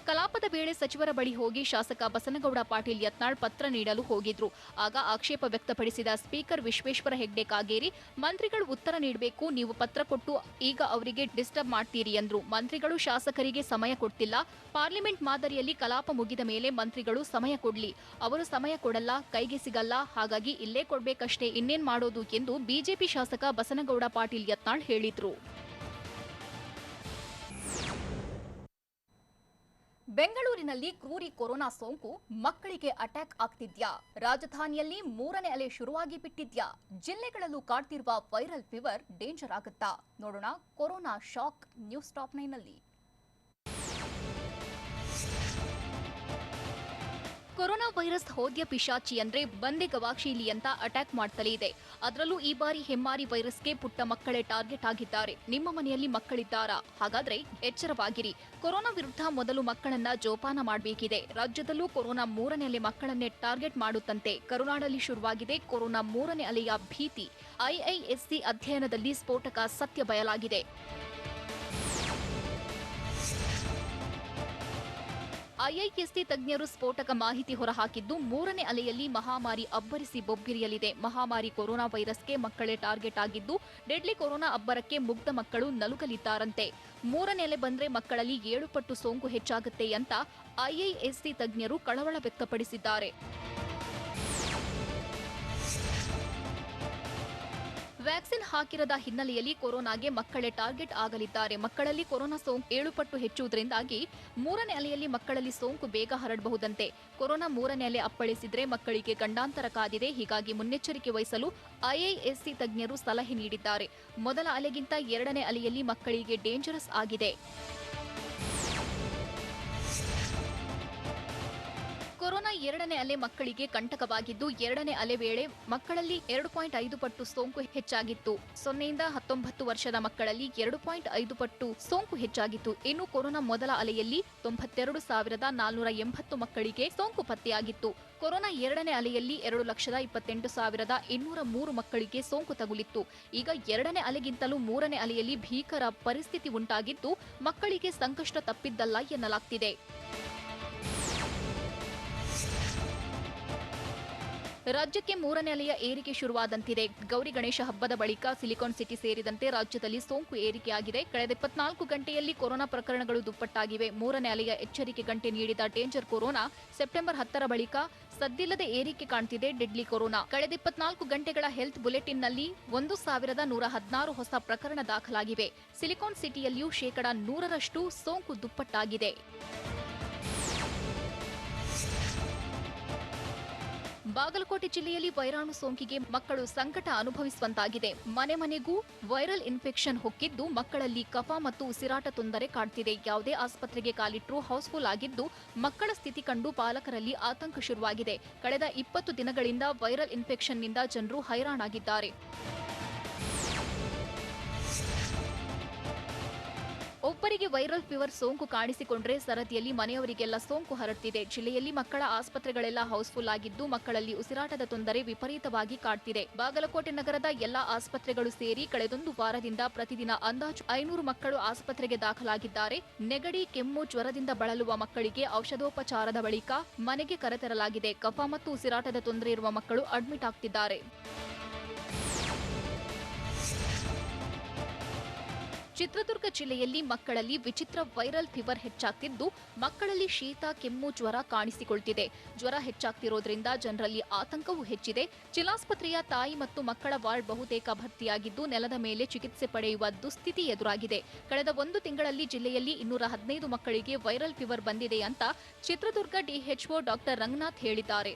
ಕಲಾಪದ ವೇಳೆ ಸಚಿವರ ಬಳಿ ಹೋಗಿ ಶಾಸಕ ಬಸನಗೌಡ ಪಾಟೀಲ್ ಯತ್ನಾಳ್ ಪತ್ರ ನೀಡಲು ಹೋಗಿದ್ರು. ಆಗ ಆಕ್ಷೇಪ ವ್ಯಕ್ತಪಡಿಸಿದ ಸ್ಪೀಕರ್ ವಿಶ್ವೇಶ್ವರ ಹೆಗ್ಡೆ ಕಾಗೇರಿ, ಮಂತ್ರಿಗಳು ಉತ್ತರ ನೀಡಬೇಕು, ನೀವು ಪತ್ರ ಕೊಟ್ಟು ಈಗ ಅವರಿಗೆ ಡಿಸ್ಟರ್ಬ್ ಮಾಡ್ತೀರಿ ಎಂದ್ರು. ಮಂತ್ರಿಗಳು ಶಾಸಕರಿಗೆ ಸಮಯ ಕೊಡ್ತಿಲ್ಲ. ಪಾರ್ಲಿಮೆಂಟ್ ಮಾದರಿಯಲ್ಲಿ ಕಲಾಪ ಮುಗಿದ ಮೇಲೆ ಮಂತ್ರಿಗಳು ಸಮಯ ಕೊಡ್ಲಿ. ಅವರು ಸಮಯ ಕೊಡಲ್ಲ, ಕೈಗೆ ಸಿಗಲ್ಲ. ಹಾಗಾಗಿ ಇಲ್ಲೇ ಕೊಡ್ಬೇಕಷ್ಟೇ, ಇನ್ನೇನ್ ಮಾಡೋದು ಎಂದು ಬಿಜೆಪಿ ಶಾಸಕ ಬಸನಗೌಡ ಪಾಟೀಲ್ ಯತ್ನಾಳ್ ಹೇಳಿದ್ರು. ಬೆಂಗಳೂರಿನಲ್ಲಿ ಕ್ರೂರಿ ಕೊರೋನಾ ಸೋಂಕು ಮಕ್ಕಳಿಗೆ ಅಟ್ಯಾಕ್ ಆಗ್ತಿದ್ಯಾ? ರಾಜಧಾನಿಯಲ್ಲಿ 3ನೇ ಅಲೆ ಶುರುವಾಗಿ ಬಿಟ್ಟಿದ್ಯಾ? ಜಿಲ್ಲೆಗಳಲ್ಲೂ ಕಾಡ್ತಿರುವ ವೈರಲ್ ಫೀವರ್ ಡೇಂಜರ್ ಆಗುತ್ತಾ? ನೋಡೋಣ ಕೊರೋನಾ ಶಾಕ್ ನ್ಯೂಸ್ ಟಾಪ್ 9ನಲ್ಲಿ. ಕೊರೋನಾ ವೈರಸ್ ಹೋದ್ಯ ಪಿಶಾಚಿ ಅಂದ್ರೆ ಬಂದೆ ಗವಾಕ್ಷಿಲಿ ಅಂತ ಅಟ್ಯಾಕ್ ಮಾಡ್ತಲೇ ಇದೆ. ಅದರಲ್ಲೂ ಈ ಬಾರಿ ಹೆಮ್ಮಾರಿ ವೈರಸ್ಗೆ ಪುಟ್ಟ ಮಕ್ಕಳೇ ಟಾರ್ಗೆಟ್ ಆಗಿದ್ದಾರೆ. ನಿಮ್ಮ ಮನೆಯಲ್ಲಿ ಮಕ್ಕಳಿದ್ದಾರಾ? ಹಾಗಾದ್ರೆ ಎಚ್ಚರವಾಗಿರಿ. ಕೊರೋನಾ ವಿರುದ್ಧ ಮೊದಲು ಮಕ್ಕಳನ್ನ ಜೋಪಾನ ಮಾಡಬೇಕಿದೆ. ರಾಜ್ಯದಲ್ಲೂ ಕೊರೋನಾ 3ನೇ ಅಲೆ ಮಕ್ಕಳನ್ನೇ ಟಾರ್ಗೆಟ್ ಮಾಡುತ್ತಂತೆ. ಕರುನಾಡಲ್ಲಿ ಶುರುವಾಗಿದೆ ಕೊರೋನಾ 3ನೇ ಅಲೆಯ ಭೀತಿ. ಐಐಎಸ್ಸಿ ಅಧ್ಯಯನದಲ್ಲಿ ಸ್ಫೋಟಕ ಸತ್ಯ ಬಯಲಾಗಿದೆ. ಐಐಎಸ್ಸಿ ತಜ್ಞರು ಸ್ಫೋಟಕ ಮಾಹಿತಿ ಹೊರಹಾಕಿದ್ದು 3ನೇ ಅಲೆಯಲ್ಲಿ ಮಹಾಮಾರಿ ಅಬ್ಬರಿಸಿ ಬೊಬ್ಬಿರಿಯಲಿದೆ. ಮಹಾಮಾರಿ ಕೊರೋನಾ ವೈರಸ್ಗೆ ಮಕ್ಕಳೇ ಟಾರ್ಗೆಟ್ ಆಗಿದ್ದು ಡೆಡ್ಲಿ ಕೊರೋನಾ ಅಬ್ಬರಕ್ಕೆ ಮುಗ್ಧ ಮಕ್ಕಳು ನಲುಗಲಿದ್ದಾರಂತೆ. 3ನೇ ಅಲೆ ಬಂದ್ರೆ ಮಕ್ಕಳಲ್ಲಿ 7 ಪಟ್ಟು ಸೋಂಕು ಹೆಚ್ಚಾಗುತ್ತೆ ಅಂತ ಐಐಎಸ್ಸಿ ತಜ್ಞರು ಕಳವಳ ವ್ಯಕ್ತಪಡಿಸಿದ್ದಾರೆ. ವ್ಯಾಕ್ಸಿನ್ ಹಾಕಿರದ ಹಿನ್ನೆಲೆಯಲ್ಲಿ ಕೊರೋನಾಗೆ ಮಕ್ಕಳೇ ಟಾರ್ಗೆಟ್ ಆಗಲಿದ್ದಾರೆ. ಮಕ್ಕಳಲ್ಲಿ ಕೊರೋನಾ ಸೋಂಕು 7 ಪಟ್ಟು ಹೆಚ್ಚುವುದರಿಂದಾಗಿ 3ನೇ ಅಲೆಯಲ್ಲಿ ಮಕ್ಕಳಲ್ಲಿ ಸೋಂಕು ಬೇಗ ಹರಡಬಹುದಂತೆ. ಕೊರೋನಾ 3ನೇ ಅಲೆ ಅಪ್ಪಳಿಸಿದ್ರೆ ಮಕ್ಕಳಿಗೆ ಗಂಡಾಂತರ ಕಾದಿದೆ. ಹೀಗಾಗಿ ಮುನ್ನೆಚ್ಚರಿಕೆ ವಹಿಸಲು ಐಐಎಸ್ಸಿ ತಜ್ಞರು ಸಲಹೆ ನೀಡಿದ್ದಾರೆ. ಮೊದಲ ಅಲೆಗಿಂತ 2ನೇ ಅಲೆಯಲ್ಲಿ ಮಕ್ಕಳಿಗೆ ಡೇಂಜರಸ್ ಆಗಿದೆ. ಕೊರೋನಾ 2ನೇ ಅಲೆ ಮಕ್ಕಳಿಗೆ ಕಂಟಕವಾಗಿದ್ದು 2ನೇ ಅಲೆ ವೇಳೆ ಮಕ್ಕಳಲ್ಲಿ 2.5 ಪಟ್ಟು ಸೋಂಕು ಹೆಚ್ಚಾಗಿತ್ತು. 0ಯಿಂದ 19 ವರ್ಷದ ಮಕ್ಕಳಲ್ಲಿ 2.5 ಪಟ್ಟು ಸೋಂಕು ಹೆಚ್ಚಾಗಿತ್ತು. ಇನ್ನು ಕೊರೋನಾ ಮೊದಲ ಅಲೆಯಲ್ಲಿ 92,480 ಮಕ್ಕಳಿಗೆ ಸೋಂಕು ಪತ್ತೆಯಾಗಿತ್ತು. ಕೊರೋನಾ 2ನೇ ಅಲೆಯಲ್ಲಿ 2,28,203 ಮಕ್ಕಳಿಗೆ ಸೋಂಕು ತಗುಲಿತ್ತು. ಈಗ 2ನೇ ಅಲೆಗಿಂತಲೂ 3ನೇ ಅಲೆಯಲ್ಲಿ ಭೀಕರ ಪರಿಸ್ಥಿತಿ ಉಂಟಾಗಿದ್ದು ಮಕ್ಕಳಿಗೆ ಸಂಕಷ್ಟ ತಪ್ಪಿದ್ದಲ್ಲ ಎನ್ನಲಾಗ್ತಿದೆ. ರಾಜ್ಯಕ್ಕೆ 3ನೇ ಅಲೆಯ ಏರಿಕೆ ಶುರುವಾದಂತಿದೆ. ಗೌರಿ ಗಣೇಶ ಹಬ್ಬದ ಬಳಿಕ ಸಿಲಿಕಾನ್ ಸಿಟಿ ಸೇರಿದಂತೆ ರಾಜ್ಯದಲ್ಲಿ ಸೋಂಕು ಏರಿಕೆಯಾಗಿದೆ. ಕಳೆದ 24 ಗಂಟೆಯಲ್ಲಿ ಕೊರೋನಾ ಪ್ರಕರಣಗಳು ದುಪ್ಪಟ್ಟಾಗಿವೆ. 3ನೇ ಅಲೆಯ ಎಚ್ಚರಿಕೆ ಗಂಟೆ ನೀಡಿದ ಡೇಂಜರ್ ಕೊರೋನಾ ಸೆಪ್ಟೆಂಬರ್ 10ರ ಬಳಿಕ ಸದ್ದಿಲ್ಲದೆ ಏರಿಕೆ ಕಾಣ್ತಿದೆ ಡೆಡ್ಲಿ ಕೊರೋನಾ. ಕಳೆದ 24 ಗಂಟೆಗಳ ಹೆಲ್ತ್ ಬುಲೆಟಿನ್ನಲ್ಲಿ 1,116 ಹೊಸ ಪ್ರಕರಣ ದಾಖಲಾಗಿವೆ. ಸಿಲಿಕಾನ್ ಸಿಟಿಯಲ್ಲಿಯೂ 100% ಸೋಂಕು ದುಪ್ಪಟ್ಟಾಗಿದೆ. ಬಾಗಲಕೋಟೆ ಜಿಲ್ಲೆಯಲ್ಲಿ ವೈರಾಣು ಸೋಂಕಿಗೆ ಮಕ್ಕಳು ಸಂಕಟ ಅನುಭವಿಸುವಂತಾಗಿದೆ. ಮನೆ ಮನೆಗೂ ವೈರಲ್ ಇನ್ಫೆಕ್ಷನ್ ಹೊಕ್ಕಿದ್ದು ಮಕ್ಕಳಲ್ಲಿ ಕಫ ಮತ್ತು ಉಸಿರಾಟ ತೊಂದರೆ ಕಾಡ್ತಿದೆ. ಯಾವುದೇ ಆಸ್ಪತ್ರೆಗೆ ಕಾಲಿಟ್ಟರೂ ಹೌಸ್ಫುಲ್ ಆಗಿದ್ದು ಮಕ್ಕಳ ಸ್ಥಿತಿ ಕಂಡು ಪಾಲಕರಲ್ಲಿ ಆತಂಕ ಶುರುವಾಗಿದೆ. ಕಳೆದ 20 ದಿನಗಳಿಂದ ವೈರಲ್ ಇನ್ಫೆಕ್ಷನ್ನಿಂದ ಜನರು ಹೈರಾಣಾಗಿದ್ದಾರೆ. ಒಬ್ಬರಿಗೆ ವೈರಲ್ ಫೀವರ್ ಸೋಂಕು ಕಾಣಿಸಿಕೊಂಡ್ರೆ ಸರದಿಯಲ್ಲಿ ಮನೆಯವರಿಗೆಲ್ಲ ಸೋಂಕು ಹರಡ್ತಿದೆ. ಜಿಲ್ಲೆಯಲ್ಲಿ ಮಕ್ಕಳ ಆಸ್ಪತ್ರೆಗಳೆಲ್ಲ ಹೌಸ್ಫುಲ್ ಆಗಿದ್ದು ಮಕ್ಕಳಲ್ಲಿ ಉಸಿರಾಟದ ತೊಂದರೆ ವಿಪರೀತವಾಗಿ ಕಾಡ್ತಿದೆ. ಬಾಗಲಕೋಟೆ ನಗರದ ಎಲ್ಲಾ ಆಸ್ಪತ್ರೆಗಳು ಸೇರಿ ಕಳೆದೊಂದು ವಾರದಿಂದ ಪ್ರತಿದಿನ ಅಂದಾಜು 500 ಮಕ್ಕಳು ಆಸ್ಪತ್ರೆಗೆ ದಾಖಲಾಗಿದ್ದಾರೆ. ನೆಗಡಿ, ಕೆಮ್ಮು, ಜ್ವರದಿಂದ ಬಳಲುವ ಮಕ್ಕಳಿಗೆ ಔಷಧೋಪಚಾರದ ಬಳಿಕ ಮನೆಗೆ ಕರೆತರಲಾಗಿದೆ. ಕಫ ಮತ್ತು ಉಸಿರಾಟದ ತೊಂದರೆ ಇರುವ ಮಕ್ಕಳು ಅಡ್ಮಿಟ್ ಆಗ್ತಿದ್ದಾರೆ. ಚಿತ್ರದುರ್ಗ ಜಿಲ್ಲೆಯಲ್ಲಿ ಮಕ್ಕಳಲ್ಲಿ ವಿಚಿತ್ರ ವೈರಲ್ ಫೀವರ್ ಹೆಚ್ಚಾಗ್ತಿದ್ದು ಮಕ್ಕಳಲ್ಲಿ ಶೀತ, ಕೆಮ್ಮು, ಜ್ವರ ಕಾಣಿಸಿಕೊಳ್ತಿದೆ. ಜ್ವರ ಹೆಚ್ಚಾಗ್ತಿರೋದ್ರಿಂದ ಜನರಲ್ಲಿ ಆತಂಕವೂ ಹೆಚ್ಚಿದೆ. ಜಿಲ್ಲಾಸ್ಪತ್ರೆಯ ತಾಯಿ ಮತ್ತು ಮಕ್ಕಳ ವಾರ್ಡ್ ಬಹುತೇಕ ಭರ್ತಿಯಾಗಿದ್ದು ನೆಲದ ಮೇಲೆ ಚಿಕಿತ್ಸೆ ಪಡೆಯುವ ದುಸ್ಥಿತಿ ಎದುರಾಗಿದೆ. ಕಳೆದ 1 ತಿಂಗಳಲ್ಲಿ ಜಿಲ್ಲೆಯಲ್ಲಿ 215 ಮಕ್ಕಳಿಗೆ ವೈರಲ್ ಫೀವರ್ ಬಂದಿದೆ ಅಂತ ಚಿತ್ರದುರ್ಗ ಡಿಎಚ್ಒ ಡಾಕ್ಟರ್ ರಂಗನಾಥ್ ಹೇಳಿದ್ದಾರೆ.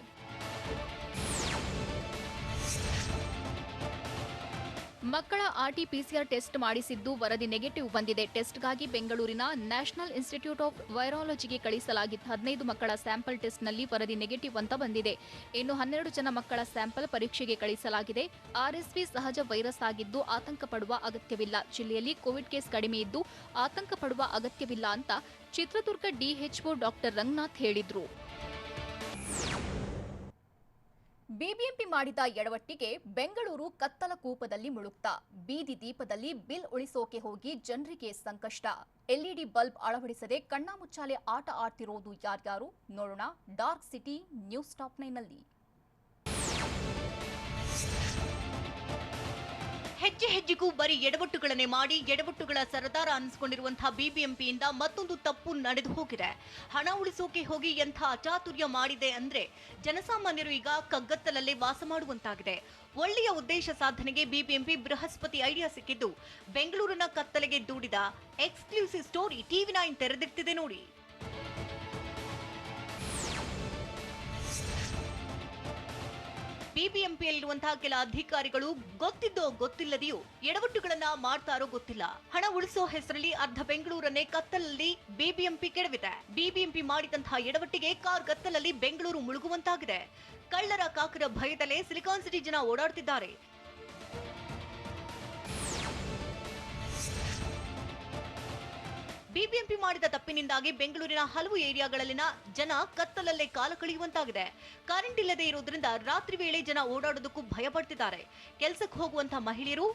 ಮಕ್ಕಳ ಆರ್ಟಿ-ಪಿಸಿಆರ್ ಟೆಸ್ಟ್ ಮಾಡಿಸಿದ್ದು ವರದಿ ನೆಗೆಟಿವ್ ಬಂದಿದೆ. ಟೆಸ್ಟ್ಗಾಗಿ ಬೆಂಗಳೂರಿನ ನ್ಯಾಷನಲ್ ಇನ್ಸ್ಟಿಟ್ಯೂಟ್ ಆಫ್ ವೈರಾಲಜಿಗೆ ಕಳಿಸಲಾಗಿದ್ದ 15 ಮಕ್ಕಳ ಸ್ಯಾಂಪಲ್ ಟೆಸ್ಟ್ನಲ್ಲಿ ವರದಿ ನೆಗೆಟಿವ್ ಅಂತ ಬಂದಿದೆ. ಇನ್ನು 12 ಜನ ಮಕ್ಕಳ ಸ್ಯಾಂಪಲ್ ಪರೀಕ್ಷೆಗೆ ಕಳಿಸಲಾಗಿದೆ. ಆರ್ಎಸ್ವಿ ಸಹಜ ವೈರಸ್ ಆಗಿದ್ದು ಆತಂಕ ಪಡುವ ಅಗತ್ಯವಿಲ್ಲ. ಜಿಲ್ಲೆಯಲ್ಲಿ ಕೋವಿಡ್ ಕೇಸ್ ಕಡಿಮೆ ಇದ್ದು ಆತಂಕ ಪಡುವ ಅಗತ್ಯವಿಲ್ಲ ಅಂತ ಚಿತ್ರದುರ್ಗ ಡಿಎಚ್ಒ ಡಾಕ್ಟರ್ ರಂಗನಾಥ್ ಹೇಳಿದ್ರು. ಬಿಬಿಎಂಪಿ ಮಾಡಿದ ಎಡವಟ್ಟಿಗೆ ಬೆಂಗಳೂರು ಕತ್ತಲ ಕೂಪದಲ್ಲಿ ಮುಳುಗ್ತಾ. ಬೀದಿ ದೀಪದಲ್ಲಿ ಬಿಲ್ ಉಳಿಸೋಕೆ ಹೋಗಿ ಜನರಿಗೆ ಸಂಕಷ್ಟ. ಎಲ್ಇಡಿ ಬಲ್ಬ್ ಅಳವಡಿಸದೆ ಕಣ್ಣಾಮುಚ್ಚಾಲೆ ಆಟ ಆಡ್ತಿರೋದು ಯಾರ್ಯಾರು ನೋಡೋಣ ಡಾರ್ಕ್ ಸಿಟಿ ನ್ಯೂಸ್ ಟಾಪ್ 9ನಲ್ಲಿ. ಹೆಜ್ಜೆ ಹೆಜ್ಜೆಗೂ ಬರೀ ಎಡವಟ್ಟುಗಳನ್ನೇ ಮಾಡಿ ಎಡವಟ್ಟುಗಳ ಸರದಾರ ಅನಿಸಿಕೊಂಡಿರುವಂತಹ ಬಿಬಿಎಂಪಿಯಿಂದ ಮತ್ತೊಂದು ತಪ್ಪು ನಡೆದು ಹೋಗಿದೆ. ಹಣ ಉಳಿಸೋಕೆ ಹೋಗಿ ಎಂಥ ಅಚಾತುರ್ಯ ಮಾಡಿದೆ ಅಂದ್ರೆ ಜನಸಾಮಾನ್ಯರು ಈಗ ಕಗ್ಗತ್ತಲಲ್ಲೇ ವಾಸ ಮಾಡುವಂತಾಗಿದೆ. ಒಳ್ಳೆಯ ಉದ್ದೇಶ ಸಾಧನೆಗೆ ಬಿಬಿಎಂಪಿ ಬೃಹಸ್ಪತಿ ಐಡಿಯಾ ಸಿಕ್ಕಿದ್ದು ಬೆಂಗಳೂರಿನ ಕತ್ತಲೆಗೆ ದೂಡಿದ ಎಕ್ಸ್ಕ್ಲೂಸಿವ್ ಸ್ಟೋರಿ ಟಿವಿ9 ತೆರೆದಿಡ್ತಿದೆ ನೋಡಿ. ಬಿಬಿಎಂಪಿಯಲ್ಲಿರುವಂತಹ ಕೆಲ ಅಧಿಕಾರಿಗಳು ಗೊತ್ತಿದ್ದೋ ಗೊತ್ತಿಲ್ಲದೆಯೋ ಎಡವಟ್ಟುಗಳನ್ನ ಮಾಡ್ತಾರೋ ಗೊತ್ತಿಲ್ಲ. ಹಣ ಉಳಿಸೋ ಹೆಸರಲ್ಲಿ ಅರ್ಧ ಬೆಂಗಳೂರನ್ನೇ ಕತ್ತಲಲ್ಲಿ ಬಿಬಿಎಂಪಿ ಕೆಡವಿದೆ. ಬಿಬಿಎಂಪಿ ಮಾಡಿದಂತಹ ಎಡವಟ್ಟಿಗೆ ಕಾರ್ ಗತ್ತಲಲ್ಲಿ ಬೆಂಗಳೂರು ಮುಳುಗುವಂತಾಗಿದೆ. ಕಳ್ಳರ ಕಾಕರ ಭಯದಲ್ಲೇ ಸಿಲಿಕಾನ್ ಸಿಟಿ ಜನ ಓಡಾಡ್ತಿದ್ದಾರೆ. ಬಿಬಿಎಂಪಿ ಮಾಡಿದ ತಪ್ಪಿನಿಂದಾಗಿ ಬೆಂಗಳೂರಿನ ಹಲವು ಏರಿಯಾಗಳಲ್ಲಿನ ಜನ ಕತ್ತಲಲ್ಲೇ ಕಾಲ ಕಳೆಯುವಂತಾಗಿದೆ. ಕರೆಂಟ್ ಇಲ್ಲದೆ ಇರುವುದರಿಂದ ರಾತ್ರಿ ವೇಳೆ ಜನ ಓಡಾಡೋದಕ್ಕೂ ಭಯ ಪಡ್ತಿದ್ದಾರೆ. ಕೆಲಸಕ್ಕೆ ಹೋಗುವಂತ ಮಹಿಳೆಯರು,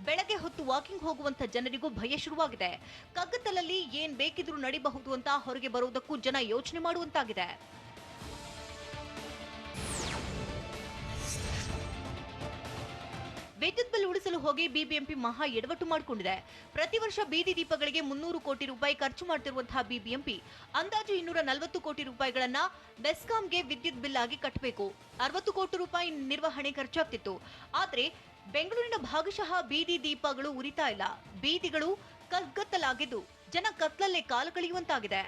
ಬೆಳಗ್ಗೆ ಹೊತ್ತು ವಾಕಿಂಗ್ ಹೋಗುವಂತ ಜನರಿಗೂ ಭಯ ಶುರುವಾಗಿದೆ. ಕಗ್ಗತ್ತಲಲ್ಲಿ ಏನ್ ಬೇಕಿದ್ರೂ ನಡಿಬಹುದು ಅಂತ ಹೊರಗೆ ಬರುವುದಕ್ಕೂ ಜನ ಯೋಚನೆ ಮಾಡುವಂತಾಗಿದೆ. ವಿದ್ಯುತ್ ಬಿಲ್ ಉಳಿಸಲು ಹೋಗಿ ಬಿಬಿಎಂಪಿ ಮಹಾ ಎಡವಟ್ಟು ಮಾಡಿಕೊಂಡಿದೆ. ಪ್ರತಿ ವರ್ಷ ಬೀದಿ ದೀಪಗಳಿಗೆ 300 ಕೋಟಿ ರೂಪಾಯಿ ಖರ್ಚು ಮಾಡುತ್ತಿರುವಂತಹ ಬಿಬಿಎಂಪಿ ಅಂದಾಜು 240 ಕೋಟಿ ರೂಪಾಯಿಗಳನ್ನ ಬೆಸ್ಕಾಂಗೆ ವಿದ್ಯುತ್ ಬಿಲ್ ಆಗಿ ಕಟ್ಟಬೇಕು. 60 ಕೋಟಿ ರೂಪಾಯಿ ನಿರ್ವಹಣೆ ಖರ್ಚಾಗ್ತಿತ್ತು. ಆದ್ರೆ ಬೆಂಗಳೂರಿನ ಭಾಗಶಃ ಬೀದಿ ದೀಪಗಳು ಉರಿತಾ ಇಲ್ಲ. ಬೀದಿಗಳು ಕಗ್ಗತ್ತಲಾಗಿದ್ದು ಜನ ಕತ್ತಲಲ್ಲೇ ಕಾಲ ಕಳೆಯುವಂತಾಗಿದೆ.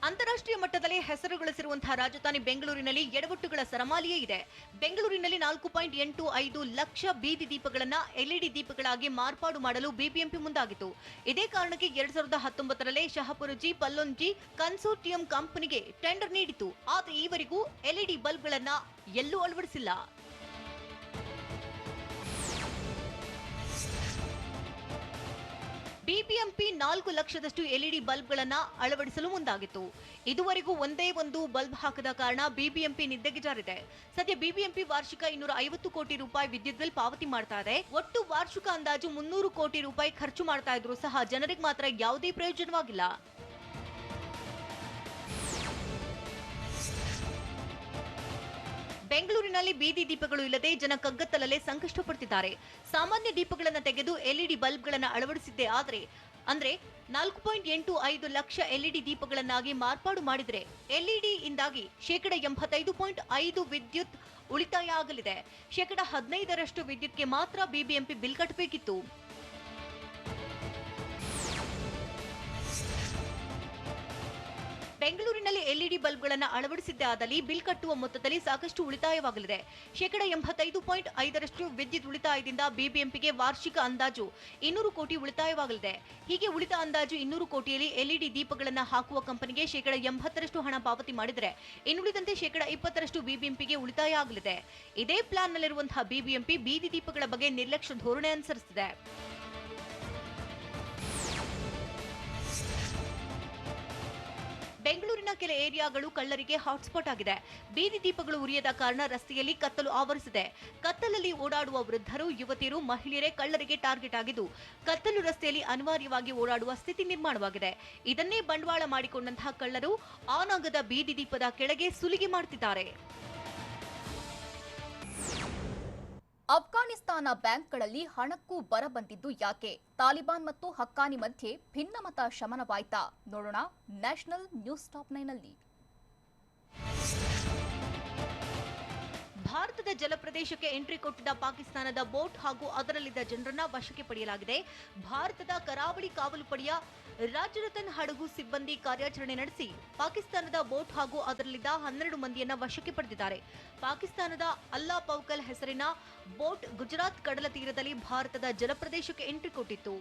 ಅಂತಾರಾಷ್ಟ್ರೀಯ ಮಟ್ಟದಲ್ಲಿ ಹೆಸರುಗಳಿಸಿರುವಂತಹ ರಾಜಧಾನಿ ಬೆಂಗಳೂರಿನಲ್ಲಿ ಎಡವಟ್ಟುಗಳ ಸರಮಾಲೆಯೇ ಇದೆ. ಬೆಂಗಳೂರಿನಲ್ಲಿ 4.85 ಲಕ್ಷ ಬೀದಿ ದೀಪಗಳನ್ನ ಎಲ್ಇಡಿ ದೀಪಗಳಾಗಿ ಮಾರ್ಪಾಡು ಮಾಡಲು ಬಿಬಿಎಂಪಿ ಮುಂದಾಗಿತ್ತು. ಇದೇ ಕಾರಣಕ್ಕೆ 2019ರಲ್ಲಿ ಶಹಪುರಜಿ ಪಲ್ಲೊಂಜಿ ಕನ್ಸೋರ್ಟಿಯಂ ಕಂಪನಿಗೆ ಟೆಂಡರ್ ನೀಡಿತು. ಆದರೆ ಈವರೆಗೂ ಎಲ್ಇಡಿ ಬಲ್ಬ್ಗಳನ್ನ ಎಲ್ಲೂ ಅಳವಡಿಸಿಲ್ಲ. ಬಿಬಿಎಂಪಿ 4 ಲಕ್ಷದಷ್ಟು ಎಲ್ಇಡಿ ಬಲ್ಬ್ಗಳನ್ನ ಅಳವಡಿಸಲು ಮುಂದಾಗಿತ್ತು. ಇದುವರೆಗೂ ಒಂದೇ ಒಂದು ಬಲ್ಬ್ ಹಾಕದ ಕಾರಣ ಬಿಬಿಎಂಪಿ ನಿದ್ದೆಗೆ ಜಾರಿದೆ. ಸದ್ಯ ಬಿಬಿಎಂಪಿ ವಾರ್ಷಿಕ 250 ಕೋಟಿ ರೂಪಾಯಿ ವಿದ್ಯುತ್ ಬಿಲ್ ಪಾವತಿ ಮಾಡ್ತಾ ಇದೆ. ಒಟ್ಟು ವಾರ್ಷಿಕ ಅಂದಾಜು 300 ಕೋಟಿ ರೂಪಾಯಿ ಖರ್ಚು ಮಾಡ್ತಾ ಇದ್ರು ಸಹ ಜನರಿಗೆ ಮಾತ್ರ ಯಾವುದೇ ಪ್ರಯೋಜನವಾಗಿಲ್ಲ. ಬೆಂಗಳೂರಿನಲ್ಲಿ ಬೀದಿ ದೀಪಗಳು ಇಲ್ಲದೆ ಜನ ಕಗ್ಗತ್ತಲಲ್ಲೇ ಸಂಕಷ್ಟ ಪಡ್ತಿದ್ದಾರೆ. ಸಾಮಾನ್ಯ ದೀಪಗಳನ್ನು ತೆಗೆದು ಎಲ್ಇಡಿ ಬಲ್ಬ್ಗಳನ್ನು ಅಳವಡಿಸಿದ್ದೇ ಅಂದ್ರೆ 4.85 ಲಕ್ಷ ಎಲ್ಇಡಿ ದೀಪಗಳನ್ನಾಗಿ ಮಾರ್ಪಾಡು ಮಾಡಿದ್ರೆ ಎಲ್ಇಡಿ ಇಂದಾಗಿ 85.5% ವಿದ್ಯುತ್ ಉಳಿತಾಯ ಆಗಲಿದೆ. 15% ವಿದ್ಯುತ್ಗೆ ಮಾತ್ರ ಬಿಬಿಎಂಪಿ ಬಿಲ್ ಕಟ್ಟಬೇಕಿತ್ತು. ಬೆಂಗಳೂರಿನಲ್ಲಿ ಎಲ್ಇಡಿ ಬಲ್ಬ್ಗಳನ್ನು ಅಳವಡಿಸಿದ್ದೇ ಆದಲ್ಲಿ ಬಿಲ್ ಕಟ್ಟುವ ಮೊತ್ತದಲ್ಲಿ ಸಾಕಷ್ಟು ಉಳಿತಾಯವಾಗಲಿದೆ. 85.5% ವಿದ್ಯುತ್ ಉಳಿತಾಯದಿಂದ ಬಿಬಿಎಂಪಿಗೆ ವಾರ್ಷಿಕ ಅಂದಾಜು 200 ಕೋಟಿ ಉಳಿತಾಯವಾಗಲಿದೆ. ಹೀಗೆ ಉಳಿದ ಅಂದಾಜು 200 ಕೋಟಿಯಲ್ಲಿ ಎಲ್ಇಡಿ ದೀಪಗಳನ್ನು ಹಾಕುವ ಕಂಪನಿಗೆ 80% ಹಣ ಪಾವತಿ ಮಾಡಿದರೆ ಇನ್ನುಳಿದಂತೆ 20% ಬಿಬಿಎಂಪಿಗೆ ಉಳಿತಾಯ ಆಗಲಿದೆ. ಇದೇ ಪ್ಲಾನ್ನಲ್ಲಿರುವಂತಹ ಬಿಬಿಎಂಪಿ ಬೀದಿ ದೀಪಗಳ ಬಗ್ಗೆ ನಿರ್ಲಕ್ಷ್ಯ ಧೋರಣೆ ಅನುಸರಿಸಿದೆ. ಬೆಂಗಳೂರಿನ ಕೆಲ ಏರಿಯಾಗಳು ಕಳ್ಳರಿಗೆ ಹಾಟ್ಸ್ಪಾಟ್ ಆಗಿದೆ. ಬೀದಿ ದೀಪಗಳು ಉರಿಯದ ಕಾರಣ ರಸ್ತೆಯಲ್ಲಿ ಕತ್ತಲು ಆವರಿಸಿದೆ. ಕತ್ತಲಲ್ಲಿ ಓಡಾಡುವ ವೃದ್ಧರು, ಯುವತಿಯರು, ಮಹಿಳೆಯರೇ ಕಳ್ಳರಿಗೆ ಟಾರ್ಗೆಟ್ ಆಗಿದ್ದು ಕತ್ತಲು ರಸ್ತೆಯಲ್ಲಿ ಅನಿವಾರ್ಯವಾಗಿ ಓಡಾಡುವ ಸ್ಥಿತಿ ನಿರ್ಮಾಣವಾಗಿದೆ. ಇದನ್ನೇ ಬಂಡವಾಳ ಮಾಡಿಕೊಂಡಂತಹ ಕಳ್ಳರು ಆನ್ ಆಗದ ಬೀದಿ ದೀಪದ ಕೆಳಗೆ ಸುಲಿಗೆ ಮಾಡುತ್ತಿದ್ದಾರೆ. ಅಫ್ಘಾನಿಸ್ತಾನ ಬ್ಯಾಂಕ್ಗಳಲ್ಲಿ ಹಣಕ್ಕೂ ಬರ ಬಂದಿದ್ದು ಯಾಕೆ? ತಾಲಿಬಾನ್ ಮತ್ತು ಹಕ್ಕಾನಿ ಮಧ್ಯೆ ಭಿನ್ನಮತ ಶಮನವಾಯ್ತಾ? ನೋಡೋಣ ನ್ಯಾಷನಲ್ ನ್ಯೂಸ್ ಟಾಪ್ 9ನಲ್ಲಿ. ಭಾರತದ ಜಲಪ್ರದೇಶಕ್ಕೆ ಎಂಟ್ರಿ ಕೊಟ್ಟಿದ್ದ ಪಾಕಿಸ್ತಾನದ ಬೋಟ್ ಹಾಗೂ ಅದರಲ್ಲಿದ್ದ ಜನರನ್ನ ವಶಕ್ಕೆ ಪಡೆಯಲಾಗಿದೆ. ಭಾರತದ ಕರಾವಳಿ ಕಾವಲು ಪಡೆಯ ರಾಜರತನ್ ಹಡಗು ಸಿಬ್ಬಂದಿ ಕಾರ್ಯಾಚರಣೆ ನಡೆಸಿ ಪಾಕಿಸ್ತಾನದ ಬೋಟ್ ಹಾಗೂ ಅದರಲ್ಲಿದ್ದ 12 ಮಂದಿಯನ್ನ ವಶಕ್ಕೆ ಪಡೆದಿದ್ದಾರೆ. ಪಾಕಿಸ್ತಾನದ ಅಲ್ಲಾ ಪೌಕಲ್ ಹೆಸರಿನ ಬೋಟ್ ಗುಜರಾತ್ ಕಡಲ ತೀರದಲ್ಲಿ ಭಾರತದ ಜಲಪ್ರದೇಶಕ್ಕೆ ಎಂಟ್ರಿ ಕೊಟ್ಟಿತ್ತು.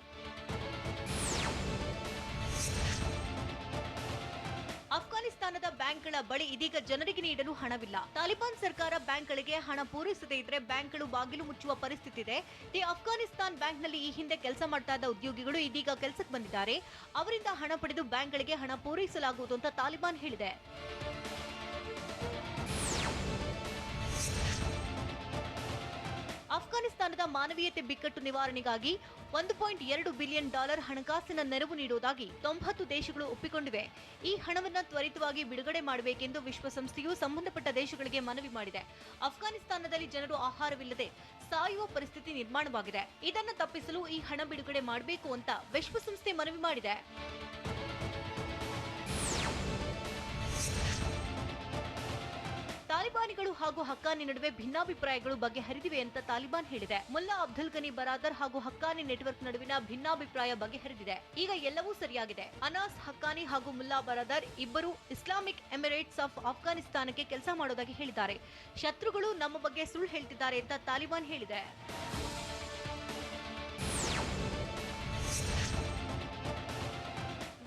ಅಫ್ಘಾನಿಸ್ತಾನದ ಬ್ಯಾಂಕ್ಗಳ ಬಳಿ ಇದೀಗ ಜನರಿಗೆ ನೀಡಲು ಹಣವಿಲ್ಲ. ತಾಲಿಬಾನ್ ಸರ್ಕಾರ ಬ್ಯಾಂಕ್ಗಳಿಗೆ ಹಣ ಪೂರೈಸದೇ ಇದ್ರೆ ಬ್ಯಾಂಕ್ಗಳು ಬಾಗಿಲು ಮುಚ್ಚುವ ಪರಿಸ್ಥಿತಿ ಇದೆ. ದಿ ಅಫ್ಘಾನಿಸ್ತಾನ್ ಬ್ಯಾಂಕ್ನಲ್ಲಿ ಈ ಹಿಂದೆ ಕೆಲಸ ಮಾಡ್ತಾ ಇದ್ದ ಉದ್ಯೋಗಿಗಳು ಇದೀಗ ಕೆಲಸಕ್ಕೆ ಬಂದಿದ್ದಾರೆ. ಅವರಿಂದ ಹಣ ಪಡೆದು ಬ್ಯಾಂಕ್ಗಳಿಗೆ ಹಣ ಪೂರೈಸಲಾಗುವುದು ಅಂತ ತಾಲಿಬಾನ್ ಹೇಳಿದೆ. ಅಫ್ಘಾನಿಸ್ತಾನದ ಮಾನವೀಯತೆ ಬಿಕ್ಕಟ್ಟು ನಿವಾರಣೆಗಾಗಿ $1.2 ಬಿಲಿಯನ್ ಹಣಕಾಸಿನ ನೆರವು ನೀಡುವುದಾಗಿ 90 ದೇಶಗಳು ಒಪ್ಪಿಕೊಂಡಿವೆ. ಈ ಹಣವನ್ನು ತ್ವರಿತವಾಗಿ ಬಿಡುಗಡೆ ಮಾಡಬೇಕೆಂದು ವಿಶ್ವಸಂಸ್ಥೆಯು ಸಂಬಂಧಪಟ್ಟ ದೇಶಗಳಿಗೆ ಮನವಿ ಮಾಡಿದೆ. ಅಫ್ಘಾನಿಸ್ತಾನದಲ್ಲಿ ಜನರು ಆಹಾರವಿಲ್ಲದೆ ಸಾಯುವ ಪರಿಸ್ಥಿತಿ ನಿರ್ಮಾಣವಾಗಿದೆ. ಇದನ್ನು ತಪ್ಪಿಸಲು ಈ ಹಣ ಬಿಡುಗಡೆ ಮಾಡಬೇಕು ಅಂತ ವಿಶ್ವಸಂಸ್ಥೆ ಮನವಿ ಮಾಡಿದೆ. ತಾಲಿಬಾನಿಗಳು ಹಾಗೂ ಹಕ್ಕಾನಿ ನಡುವೆ ಭಿನ್ನಾಭಿಪ್ರಾಯಗಳು ಬಗೆಹರಿದಿವೆ ಅಂತ ತಾಲಿಬಾನ್ ಹೇಳಿದೆ. ಮುಲ್ಲಾ ಅಬ್ದುಲ್ ಗನಿ ಬರಾದರ್ ಹಾಗೂ ಹಕ್ಕಾನಿ ನೆಟ್ವರ್ಕ್ ನಡುವಿನ ಭಿನ್ನಾಭಿಪ್ರಾಯ ಬಗೆಹರಿದಿದೆ. ಈಗ ಎಲ್ಲವೂ ಸರಿಯಾಗಿದೆ. ಅನಾಸ್ ಹಕ್ಕಾನಿ ಹಾಗೂ ಮುಲ್ಲಾ ಬರಾದರ್ ಇಬ್ಬರು ಇಸ್ಲಾಮಿಕ್ ಎಮಿರೇಟ್ಸ್ ಆಫ್ ಅಫ್ಘಾನಿಸ್ತಾನಕ್ಕೆ ಕೆಲಸ ಮಾಡೋದಾಗಿ ಹೇಳಿದ್ದಾರೆ. ಶತ್ರುಗಳು ನಮ್ಮ ಬಗ್ಗೆ ಸುಳ್ಳು ಹೇಳ್ತಿದ್ದಾರೆ ಅಂತ ತಾಲಿಬಾನ್ ಹೇಳಿದೆ.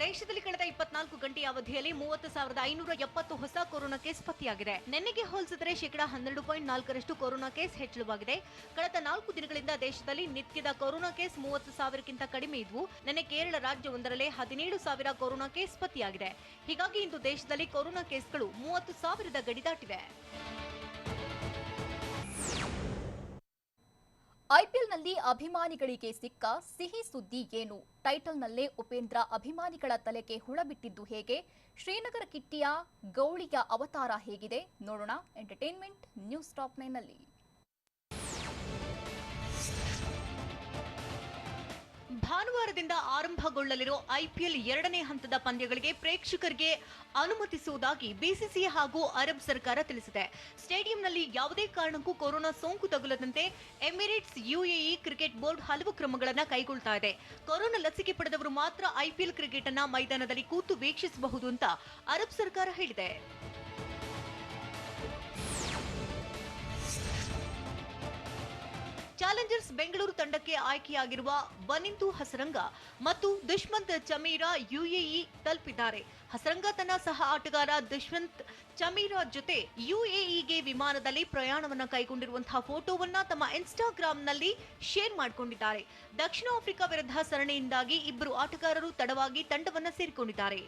ದೇಶದಲ್ಲಿ ಕಳೆದ 24 ಗಂಟೆಯ ಅವಧಿಯಲ್ಲಿ 30,570 ಹೊಸ ಕೊರೋನಾ ಕೇಸ್ ಪತ್ತೆಯಾಗಿದೆ. ನಿನ್ನೆಗೆ ಹೋಲಿಸಿದರೆ ಶೇಕಡಾ 12.4ರಷ್ಟು ಕೊರೋನಾ ಕೇಸ್ ಹೆಚ್ಚಳವಾಗಿದೆ. ಕಳೆದ 4 ದಿನಗಳಿಂದ ದೇಶದಲ್ಲಿ ನಿತ್ಯದ ಕೊರೋನಾ ಕೇಸ್ 30,000ಕ್ಕಿಂತ ಕಡಿಮೆ ಇದ್ವು. ನಿನ್ನೆ ಕೇರಳ ರಾಜ್ಯವೊಂದರಲ್ಲೇ 17,000 ಕೊರೋನಾ ಕೇಸ್ ಪತ್ತೆಯಾಗಿದೆ. ಹೀಗಾಗಿ ಇಂದು ದೇಶದಲ್ಲಿ ಕೊರೋನಾ ಕೇಸ್ಗಳು 30,000 ಗಡಿ ದಾಟಿವೆ. ಐಪಿಎಲ್ನಲ್ಲಿ ಅಭಿಮಾನಿಗಳಿಗೆ ಸಿಕ್ಕ ಸಿಹಿ ಸುದ್ದಿ ಏನು? ಟೈಟಲ್ನಲ್ಲೇ ಉಪೇಂದ್ರ ಅಭಿಮಾನಿಗಳ ತಲೆಗೆ ಹುಳ ಬಿಟ್ಟಿದ್ದು ಹೇಗೆ? ಶ್ರೀನಗರ ಕಿಟ್ಟಿಯ ಗೌಳಿಯ ಅವತಾರ ಹೇಗಿದೆ? ನೋಡೋಣ ಎಂಟರ್ಟೈನ್ಮೆಂಟ್ ನ್ಯೂಸ್ ಟಾಪ್ 9ನಲ್ಲಿ. ಭಾನುವಾರದಿಂದ ಆರಂಭಗೊಳ್ಳಲಿರೋ ಐಪಿಎಲ್ 2ನೇ ಹಂತದ ಪಂದ್ಯಗಳಿಗೆ ಪ್ರೇಕ್ಷಕರಿಗೆ ಅನುಮತಿಸುವುದಾಗಿ ಬಿಸಿಸಿಐ ಹಾಗೂ ಅರಬ್ ಸರ್ಕಾರ ತಿಳಿಸಿದೆ. ಸ್ಟೇಡಿಯಂನಲ್ಲಿ ಯಾವುದೇ ಕಾರಣಕ್ಕೂ ಕೊರೋನಾ ಸೋಂಕು ತಗುಲದಂತೆ ಎಮಿರೇಟ್ಸ್ ಯುಎಇ ಕ್ರಿಕೆಟ್ ಬೋರ್ಡ್ ಹಲವು ಕ್ರಮಗಳನ್ನು ಕೈಗೊಳ್ತಾ ಇದೆ. ಕೊರೋನಾ ಲಸಿಕೆ ಪಡೆದವರು ಮಾತ್ರ ಐಪಿಎಲ್ ಕ್ರಿಕೆಟ್ ಅನ್ನ ಮೈದಾನದಲ್ಲಿ ಕೂತು ವೀಕ್ಷಿಸಬಹುದು ಅಂತ ಅರಬ್ ಸರ್ಕಾರ ಹೇಳಿದೆ. ಚಾಲೆಂಜರ್ಸ್ ಬೆಂಗಳೂರು ತಂಡಕ್ಕೆ ಆಯ್ಕೆಯಾಗಿರುವ ವನಿಂದು ಹಸರಂಗ ಮತ್ತು ದುಷ್ಮಂತ್ ಚಮೀರಾ ಯುಎಇ ತಲುಪಿದ್ದಾರೆ. ಹಸರಂಗ ತನ್ನ ಸಹ ಆಟಗಾರ ದುಷ್ಮಂತ್ ಚಮೀರಾ ಜೊತೆ ಯುಎಇಗೆ ವಿಮಾನದಲ್ಲಿ ಪ್ರಯಾಣವನ್ನ ಕೈಗೊಂಡಿರುವಂತಹ ಫೋಟೋವನ್ನ ತಮ್ಮ ಇನ್ಸ್ಟಾಗ್ರಾಂನಲ್ಲಿ ಶೇರ್ ಮಾಡಿಕೊಂಡಿದ್ದಾರೆ. ದಕ್ಷಿಣ ಆಫ್ರಿಕಾ ವಿರುದ್ಧ ಸರಣಿಯಿಂದಾಗಿ ಇಬ್ಬರು ಆಟಗಾರರು ತಡವಾಗಿ ತಂಡವನ್ನ ಸೇರಿಕೊಂಡಿದ್ದಾರೆ.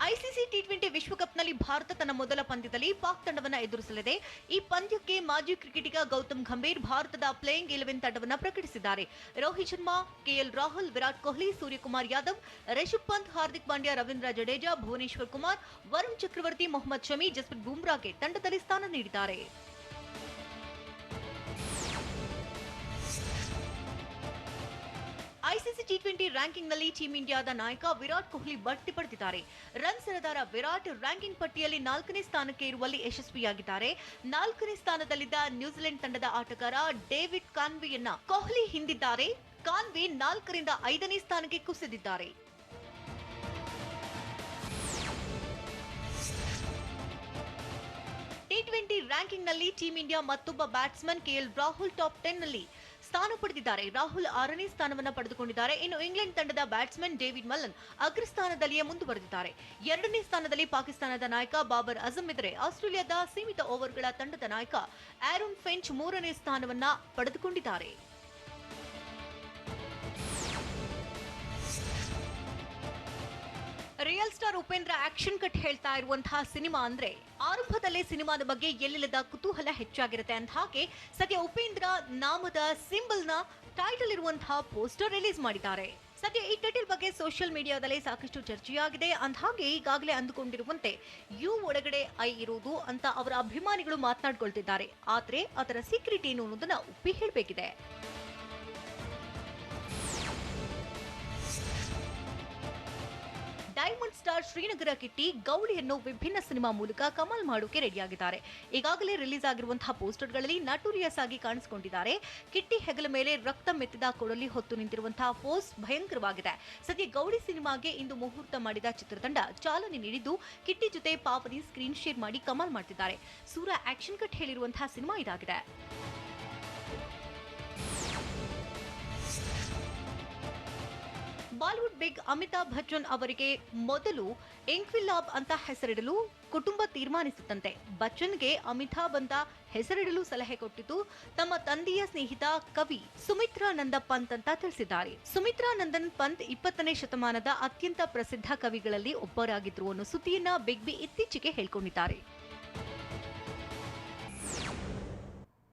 ಐಸಿಸಿ ಟಿ20 ವಿಶ್ವಕಪ್ನಲ್ಲಿ ಭಾರತ ತನ್ನ ಮೊದಲ ಪಂದ್ಯದಲ್ಲಿ ಪಾಕ್ ತಂಡವನ್ನು ಎದುರಿಸಲಿದೆ. ಈ ಪಂದ್ಯಕ್ಕೆ ಮಾಜಿ ಕ್ರಿಕೆಟಿಗ ಗೌತಮ್ ಗಂಭೀರ್ ಭಾರತದ ಪ್ಲೇಯಿಂಗ್ 11 ತಂಡವನ್ನು ಪ್ರಕಟಿಸಿದ್ದಾರೆ. ರೋಹಿತ್ ಶರ್ಮಾ, ಕೆಎಲ್ ರಾಹುಲ್, ವಿರಾಟ್ ಕೊಹ್ಲಿ, ಸೂರ್ಯಕುಮಾರ್ ಯಾದವ್, ರಿಷಬ್ ಪಂತ್, ಹಾರ್ದಿಕ್ ಪಾಂಡ್ಯ, ರವೀಂದ್ರ ಜಡೇಜಾ, ಭುವನೇಶ್ವರ್ ಕುಮಾರ್, ವರುಣ್ ಚಕ್ರವರ್ತಿ, ಮೊಹಮ್ಮದ್ ಶಮಿ, ಜಸ್ಪ್ರೀತ್ ಬುಮ್ರಾಗೆ ತಂಡದಲ್ಲಿ ಸ್ಥಾನ ನೀಡಿದ್ದಾರೆ. ಐಸಿಸಿ ಟಿ20 ರ್ಯಾಂಕಿಂಗ್ನಲ್ಲಿ ಟೀಂ ಇಂಡಿಯಾದ ನಾಯಕ ವಿರಾಟ್ ಕೊಹ್ಲಿ ಬಡ್ತಿ ಪಡೆದಿದ್ದಾರೆ. ರನ್ ಸರದಾರ ವಿರಾಟ್ ರ್ಯಾಂಕಿಂಗ್ ಪಟ್ಟಿಯಲ್ಲಿ 4ನೇ ಸ್ಥಾನಕ್ಕೆ ಇರುವಲ್ಲಿ ಯಶಸ್ವಿಯಾಗಿದ್ದಾರೆ. 4ನೇ ಸ್ಥಾನದಲ್ಲಿದ್ದ ನ್ಯೂಜಿಲೆಂಡ್ ತಂಡದ ಆಟಗಾರ ಡೇವಿಡ್ ಕಾನ್ವೆಯನ್ನ ಕೊಹ್ಲಿ ಹಿಂದಿದ್ದಾರೆ. ಕಾನ್ವೆ 4ರಿಂದ 5ನೇ ಸ್ಥಾನಕ್ಕೆ ಕುಸಿದಿದ್ದಾರೆ. ಟಿ20 ರ್ಯಾಂಕಿಂಗ್ನಲ್ಲಿ ಟೀಂ ಇಂಡಿಯಾ ಮತ್ತೊಬ್ಬ ಬ್ಯಾಟ್ಸ್ಮನ್ ಕೆಎಲ್ ರಾಹುಲ್ ಟಾಪ್ 10ನಲ್ಲಿ ಸ್ಥಾನ ಪಡೆದಿದ್ದಾರೆ. ರಾಹುಲ್ 6ನೇ ಸ್ಥಾನವನ್ನು ಪಡೆದುಕೊಂಡಿದ್ದಾರೆ. ಇನ್ನು ಇಂಗ್ಲೆಂಡ್ ತಂಡದ ಬ್ಯಾಟ್ಸ್ಮನ್ ಡೇವಿಡ್ ಮಲ್ಲನ್ ಅಗ್ರಸ್ಥಾನದಲ್ಲಿಯೇ ಮುಂದುವರೆದಿದ್ದಾರೆ. 2ನೇ ಸ್ಥಾನದಲ್ಲಿ ಪಾಕಿಸ್ತಾನದ ನಾಯಕ ಬಾಬರ್ ಅಜಂ ಇದ್ದರೆ ಆಸ್ಟ್ರೇಲಿಯಾದ ಸೀಮಿತ ಓವರ್ಗಳ ತಂಡದ ನಾಯಕ ಆರೋನ್ ಫಿಂಚ್ 3ನೇ ಸ್ಥಾನವನ್ನ ಪಡೆದುಕೊಂಡಿದ್ದಾರೆ. Real star Upendra action cut ಹೇಳ್ತಾ ಇರುವಂತಹ ಸಿನಿಮಾ ಅಂದ್ರೆ ಆರಂಭದಲ್ಲೇ ಸಿನಿಮಾದ ಬಗ್ಗೆ ಎಲ್ಲಿಲ್ಲದ ಕುತೂಹಲ ಹೆಚ್ಚಾಗಿರುತ್ತೆ. ಅಂತ ಹಾಗೆ ಸದ್ಯ ಉಪೇಂದ್ರ ನಾಮದ ಸಿಂಬಲ್ ನ ಟೈಟಲ್ ಇರುವಂತಹ ಪೋಸ್ಟರ್ ರಿಲೀಸ್ ಮಾಡಿದ್ದಾರೆ. ಸದ್ಯ ಈ ಟೈಟಲ್ ಬಗ್ಗೆ ಸೋಷಿಯಲ್ ಮೀಡಿಯಾದಲ್ಲಿ ಸಾಕಷ್ಟು ಚರ್ಚೆಯಾಗಿದೆ. ಅಂದ ಹಾಗೆ ಈಗಾಗಲೇ ಅಂದುಕೊಂಡಿರುವಂತೆ ಯು ಒಳಗಡೆ ಐ ಇರುವುದು ಅಂತ ಅವರ ಅಭಿಮಾನಿಗಳು ಮಾತನಾಡ್ಕೊಳ್ತಿದ್ದಾರೆ. ಆದ್ರೆ ಅದರ ಸೀಕ್ರೆಟ್ ಏನು ಅನ್ನೋದನ್ನ ಉಪ್ಪಿ ಹೇಳಬೇಕಿದೆ. ಡೈಮಂಡ್ ಸ್ಟಾರ್ ಶ್ರೀನಗರ ಕಿಟ್ಟಿ ಗೌಳಿಯನ್ನು ವಿಭಿನ್ನ ಸಿನಿಮಾ ಮೂಲಕ ಕಮಾಲ್ ಮಾಡೋಕೆ ರೆಡಿಯಾಗಿದ್ದಾರೆ. ಈಗಾಗಲೇ ರಿಲೀಸ್ ಆಗಿರುವಂತಹ ಪೋಸ್ಟರ್ಗಳಲ್ಲಿ ನಟೋರಿಯಸ್ ಆಗಿ ಕಾಣಿಸಿಕೊಂಡಿದ್ದಾರೆ. ಕಿಟ್ಟಿ ಹೆಗಲ ಮೇಲೆ ರಕ್ತ ಮೆತ್ತಿದ ಕೊಡಲಿ ಹೊತ್ತು ನಿಂತಿರುವಂತಹ ಪೋಸ್ಟ್ ಭಯಂಕರವಾಗಿದೆ. ಸದ್ಯ ಗೌಳಿ ಸಿನಿಮಾಗೆ ಇಂದು ಮುಹೂರ್ತ ಮಾಡಿದ ಚಿತ್ರತಂಡ ಚಾಲನೆ ನೀಡಿದ್ದು ಕಿಟ್ಟಿ ಜೊತೆ ಪಾವನಿ ಸ್ಕ್ರೀನ್ ಶೇರ್ ಮಾಡಿ ಕಮಾಲ್ ಮಾಡ್ತಿದ್ದಾರೆ. ಸೂರ ಆಕ್ಷನ್ ಕಟ್ ಹೇಳಿರುವಂತಹ ಸಿನಿಮಾ ಇದಾಗಿದೆ. ಬಾಲಿವುಡ್ ಬಿಗ್ ಅಮಿತಾಬ್ ಬಚ್ಚನ್ ಅವರಿಗೆ ಮೊದಲು ಇಂಕ್ವಿಲಾಬ್ ಅಂತ ಹೆಸರಿಡಲು ಕುಟುಂಬ ತೀರ್ಮಾನಿಸಿತಂತೆ. ಬಚ್ಚನ್ಗೆ ಅಮಿತಾಬ್ ಅಂತ ಹೆಸರಿಡಲು ಸಲಹೆ ಕೊಟ್ಟಿದ್ದು ತಮ್ಮ ತಂದೆಯ ಸ್ನೇಹಿತ ಕವಿ ಸುಮಿತ್ರಾನಂದ ಪಂತ್ ಅಂತ ತಿಳಿಸಿದ್ದಾರೆ. ಸುಮಿತ್ರಾನಂದನ್ ಪಂತ್ 20ನೇ ಶತಮಾನದ ಅತ್ಯಂತ ಪ್ರಸಿದ್ಧ ಕವಿಗಳಲ್ಲಿ ಒಬ್ಬರಾಗಿದ್ರು ಅನ್ನೋ ಸುದ್ದಿಯನ್ನ ಬಿಗ್ ಬಿ ಇತ್ತೀಚೆಗೆ ಹೇಳ್ಕೊಂಡಿದ್ದಾರೆ.